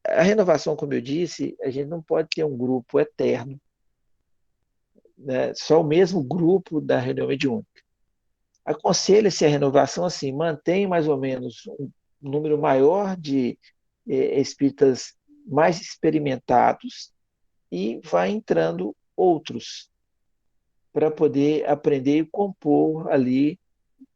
A renovação, como eu disse, a gente não pode ter um grupo eterno, né? Só o mesmo grupo da reunião mediúnica. Aconselha-se a renovação assim, mantém mais ou menos um número maior de espíritas mais experimentados e vai entrando outros para poder aprender e compor ali,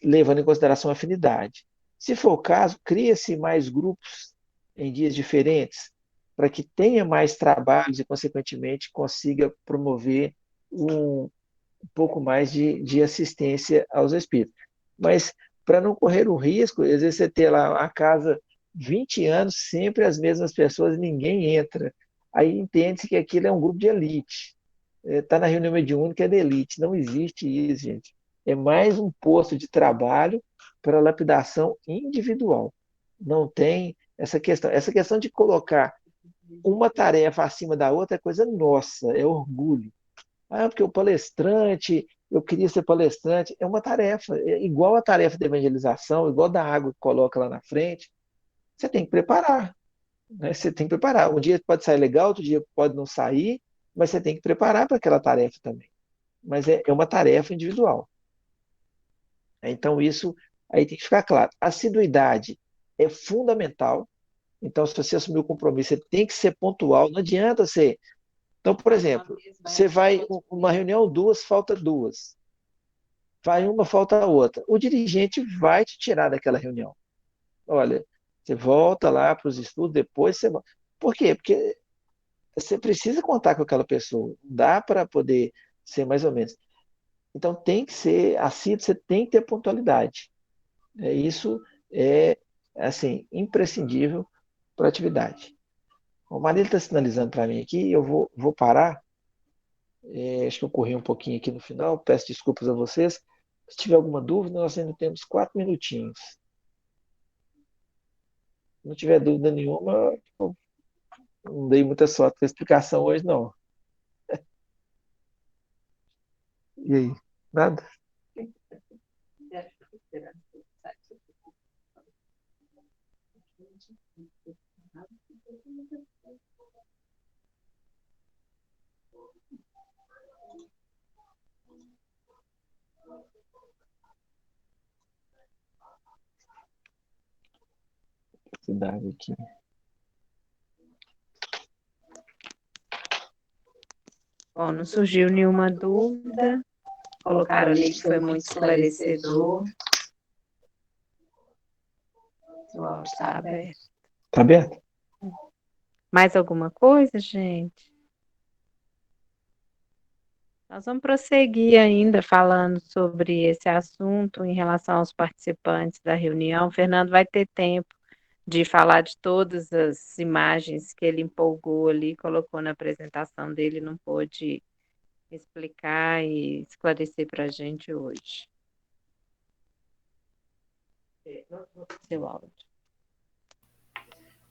levando em consideração a afinidade. Se for o caso, cria-se mais grupos em dias diferentes, para que tenha mais trabalhos e, consequentemente, consiga promover um pouco mais de assistência aos espíritos. Mas, para não correr o risco, às vezes você ter lá a casa 20 anos, sempre as mesmas pessoas, ninguém entra. aí entende-se que aquilo é um grupo de elite. Está na reunião mediúnica, é de elite. Não existe isso, gente. É mais um posto de trabalho para lapidação individual. Não tem essa questão. Essa questão de colocar uma tarefa acima da outra é coisa nossa, é orgulho. Ah, porque o palestrante, eu queria ser palestrante, é uma tarefa, é igual a tarefa de evangelização, igual da água que coloca lá na frente. Você tem que preparar, né? Você tem que preparar. Um dia pode sair legal, outro dia pode não sair, mas você tem que preparar para aquela tarefa também. Mas é uma tarefa individual. Então, isso aí tem que ficar claro. A assiduidade é fundamental. Então, se você assumir o compromisso, você tem que ser pontual. Não adianta você. Então, por exemplo, você vai uma reunião, duas, falta duas. Vai uma, falta outra. O dirigente vai te tirar daquela reunião. Olha, você volta lá para os estudos, depois você volta. Por quê? Porque você precisa contar com aquela pessoa. Não dá para poder ser mais ou menos. Então tem que ser assíduo, você tem que ter pontualidade. Isso é assim imprescindível para a atividade. O Marília está sinalizando para mim aqui, eu vou parar. Acho que eu corri um pouquinho aqui no final, peço desculpas a vocês. Se tiver alguma dúvida, nós ainda temos 4 minutinhos. Se não tiver dúvida nenhuma, eu não dei muita sorte com a explicação hoje, não. E aí? Nada? Cidade aqui. Bom, não surgiu nenhuma dúvida. Colocaram ali que foi muito esclarecedor. O áudio está aberto. Está aberto? Mais alguma coisa, gente? Nós vamos prosseguir ainda falando sobre esse assunto em relação aos participantes da reunião. O Fernando vai ter tempo de falar de todas as imagens que ele empolgou ali, colocou na apresentação dele, não pôde explicar e esclarecer para a gente hoje. Seu áudio.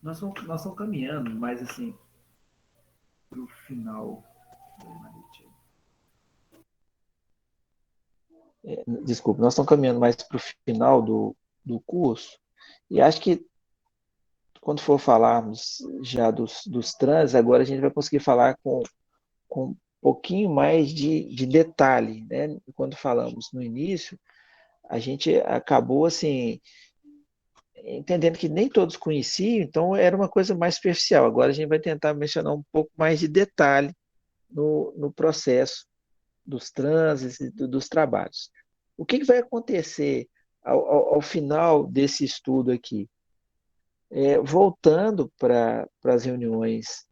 Nós estamos caminhando, mas assim, para o final. Desculpa, nós estamos caminhando mais para o final do curso, e acho que quando for falarmos já dos trans, agora a gente vai conseguir falar com um pouquinho mais de detalhe, né? Quando falamos no início, a gente acabou assim entendendo que nem todos conheciam, então era uma coisa mais superficial. Agora a gente vai tentar mencionar um pouco mais de detalhe no processo dos trânsitos e dos trabalhos. O que vai acontecer ao final desse estudo aqui? Voltando para as reuniões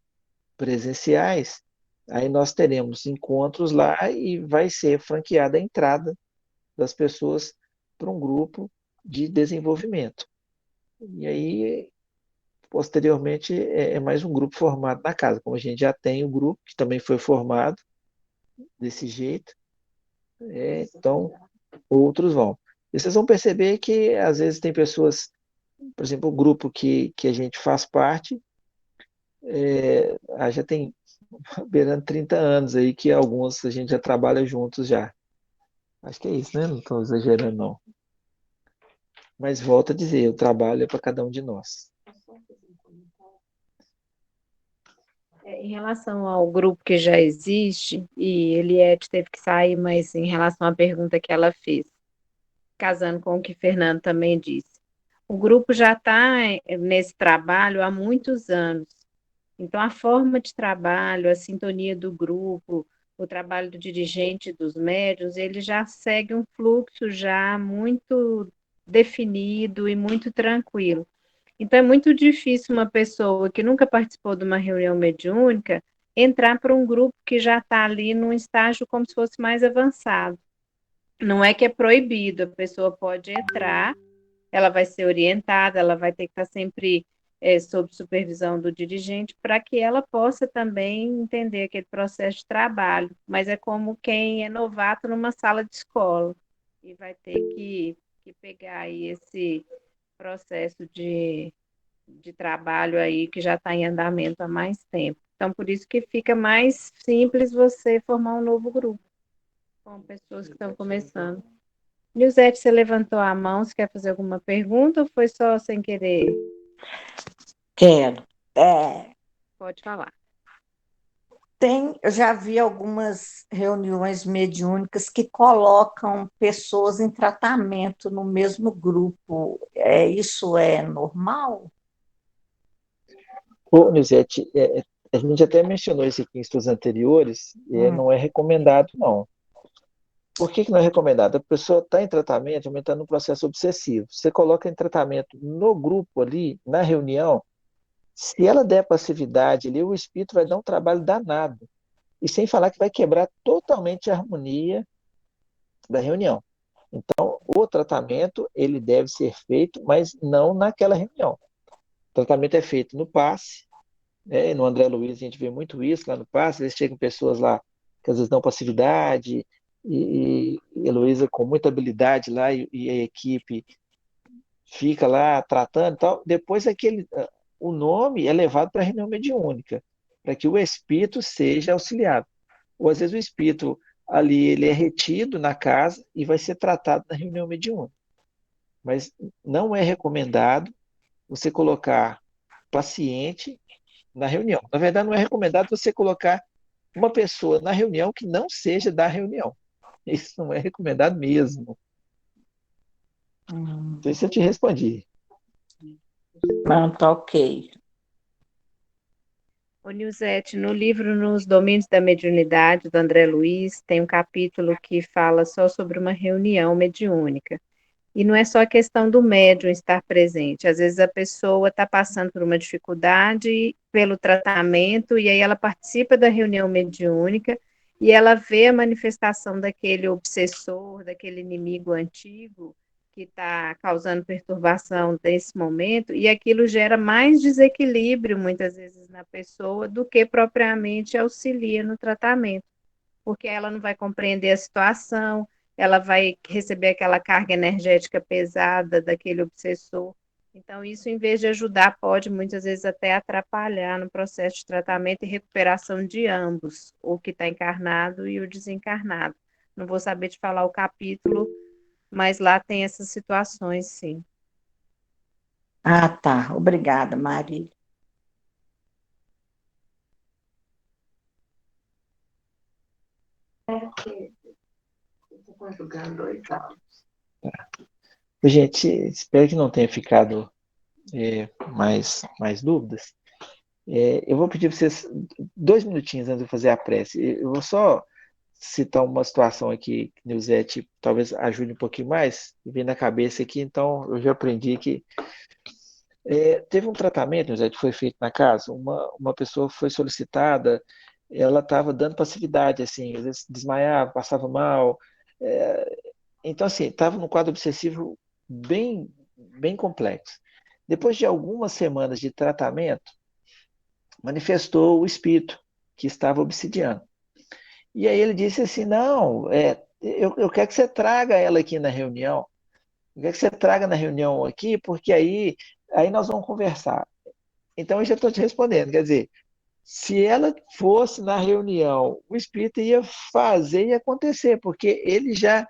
presenciais, aí nós teremos encontros lá e vai ser franqueada a entrada das pessoas para um grupo de desenvolvimento. E aí, posteriormente, é mais um grupo formado na casa, como a gente já tem o grupo, que também foi formado desse jeito, então outros vão. E vocês vão perceber que, às vezes, tem pessoas, por exemplo, o grupo que a gente faz parte, já tem beirando 30 anos aí, que alguns a gente já trabalha juntos já. Acho que é isso, né? Não estou exagerando, não. Mas volto a dizer, o trabalho é para cada um de nós. Em relação ao grupo que já existe, e Eliette teve que sair, mas em relação à pergunta que ela fez, casando com o que Fernando também disse, o grupo já está nesse trabalho há muitos anos. Então, a forma de trabalho, a sintonia do grupo, o trabalho do dirigente, dos médiuns, ele já segue um fluxo já muito definido e muito tranquilo. Então, é muito difícil uma pessoa que nunca participou de uma reunião mediúnica entrar para um grupo que já está ali num estágio como se fosse mais avançado. Não é que é proibido, a pessoa pode entrar, ela vai ser orientada, ela vai ter que estar sempre sob supervisão do dirigente, para que ela possa também entender aquele processo de trabalho. Mas é como quem é novato numa sala de escola e vai ter que pegar aí esse processo de trabalho aí que já está em andamento há mais tempo. Então, por isso que fica mais simples você formar um novo grupo com pessoas que estão começando. Nilzete, você levantou a mão, você quer fazer alguma pergunta ou foi só sem querer? Quero. Pode falar. Eu já vi algumas reuniões mediúnicas que colocam pessoas em tratamento no mesmo grupo. Isso é normal? Ô, Nizete, a gente até mencionou isso aqui em estudos anteriores, e não é recomendado, não. Por que não é recomendado? A pessoa está em tratamento, aumentando um processo obsessivo. Você coloca em tratamento no grupo ali, na reunião, se ela der passividade ali, o espírito vai dar um trabalho danado. E sem falar que vai quebrar totalmente a harmonia da reunião. Então, o tratamento, ele deve ser feito, mas não naquela reunião. O tratamento é feito no passe, né? No André Luiz a gente vê muito isso lá no passe, às vezes chegam pessoas lá que às vezes dão passividade, e a Heloísa com muita habilidade lá, e a equipe fica lá tratando e tal. Depois o nome é levado para a reunião mediúnica, para que o espírito seja auxiliado. Ou às vezes o espírito ali ele é retido na casa e vai ser tratado na reunião mediúnica. Mas não é recomendado você colocar paciente na reunião. Na verdade, não é recomendado você colocar uma pessoa na reunião que não seja da reunião. Isso não é recomendado mesmo. Não sei se eu te respondi. Não, tá ok. Ô, Nilzete, no livro Nos Domínios da Mediunidade, do André Luiz, tem um capítulo que fala só sobre uma reunião mediúnica. E não é só a questão do médium estar presente. Às vezes a pessoa está passando por uma dificuldade pelo tratamento, e aí ela participa da reunião mediúnica e ela vê a manifestação daquele obsessor, daquele inimigo antigo que está causando perturbação nesse momento, e aquilo gera mais desequilíbrio, muitas vezes, na pessoa do que propriamente auxilia no tratamento, porque ela não vai compreender a situação, ela vai receber aquela carga energética pesada daquele obsessor. Então, isso, em vez de ajudar, pode muitas vezes até atrapalhar no processo de tratamento e recuperação de ambos, o que está encarnado e o desencarnado. Não vou saber te falar o capítulo, mas lá tem essas situações, sim. Ah, tá. Obrigada, Maria. Gente, espero que não tenha ficado mais dúvidas. Eu vou pedir para vocês 2 minutinhos antes de eu fazer a prece. Eu vou só citar uma situação aqui que Nilzete talvez ajude um pouquinho mais, e vem na cabeça aqui, então eu já aprendi que teve um tratamento, Nilzete, que foi feito na casa, uma pessoa foi solicitada, ela estava dando passividade, assim, às vezes desmaiava, passava mal, é, então assim, estava num quadro obsessivo bem, bem complexo. Depois de algumas semanas de tratamento, manifestou o espírito que estava obsidiando. E aí ele disse assim: não, eu quero que você traga ela aqui na reunião. Eu quero que você traga na reunião aqui, porque aí nós vamos conversar. Então eu já estou te respondendo. Quer dizer, se ela fosse na reunião, o espírito ia fazer e acontecer, porque ele já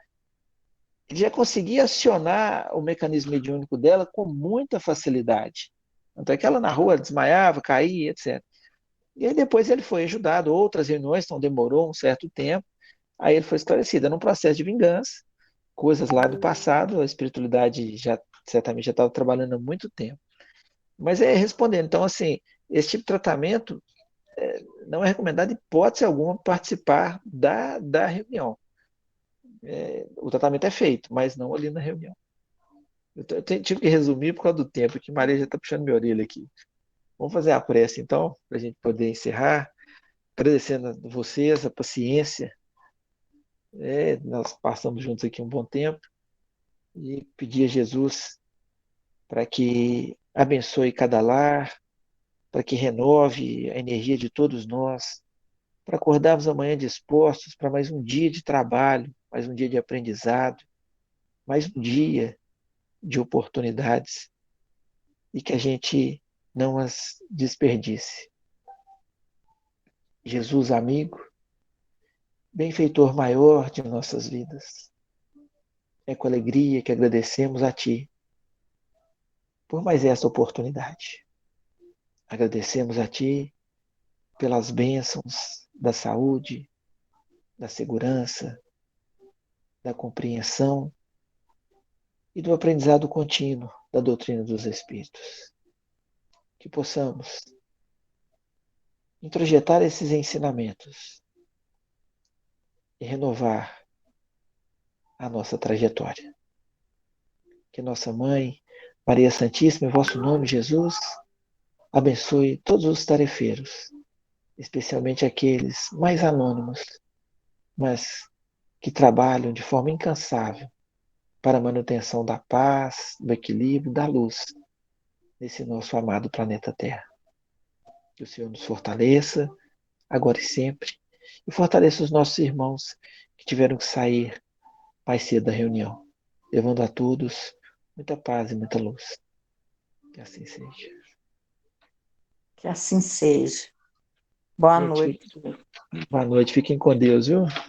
conseguia acionar o mecanismo mediúnico dela com muita facilidade. Tanto é que ela na rua desmaiava, caía, etc. E aí depois ele foi ajudado, outras reuniões, então demorou um certo tempo, aí ele foi esclarecido. Era um processo de vingança, coisas lá do passado, a espiritualidade já certamente já estava trabalhando há muito tempo. Mas respondendo, então assim, esse tipo de tratamento não é recomendado, em hipótese alguma, participar da reunião. O tratamento é feito, mas não ali na reunião. Eu tive que resumir por causa do tempo, que Maria já está puxando minha orelha aqui. Vamos fazer a prece então, para a gente poder encerrar, agradecendo a vocês a paciência. Nós passamos juntos aqui um bom tempo e pedir a Jesus para que abençoe cada lar, para que renove a energia de todos nós, para acordarmos amanhã dispostos para mais um dia de trabalho, mais um dia de aprendizado, mais um dia de oportunidades e que a gente não as desperdice. Jesus, amigo, benfeitor maior de nossas vidas, é com alegria que agradecemos a Ti por mais essa oportunidade. Agradecemos a Ti pelas bênçãos da saúde, da segurança, da compreensão e do aprendizado contínuo da doutrina dos Espíritos. Que possamos introjetar esses ensinamentos e renovar a nossa trajetória. Que nossa Mãe, Maria Santíssima, em vosso nome, Jesus, abençoe todos os tarefeiros, especialmente aqueles mais anônimos, mas que trabalham de forma incansável para a manutenção da paz, do equilíbrio, da luz nesse nosso amado planeta Terra. Que o Senhor nos fortaleça, agora e sempre, e fortaleça os nossos irmãos que tiveram que sair mais cedo da reunião, levando a todos muita paz e muita luz. Que assim seja. Que assim seja. Boa Gente, noite. boa noite, fiquem com Deus, viu?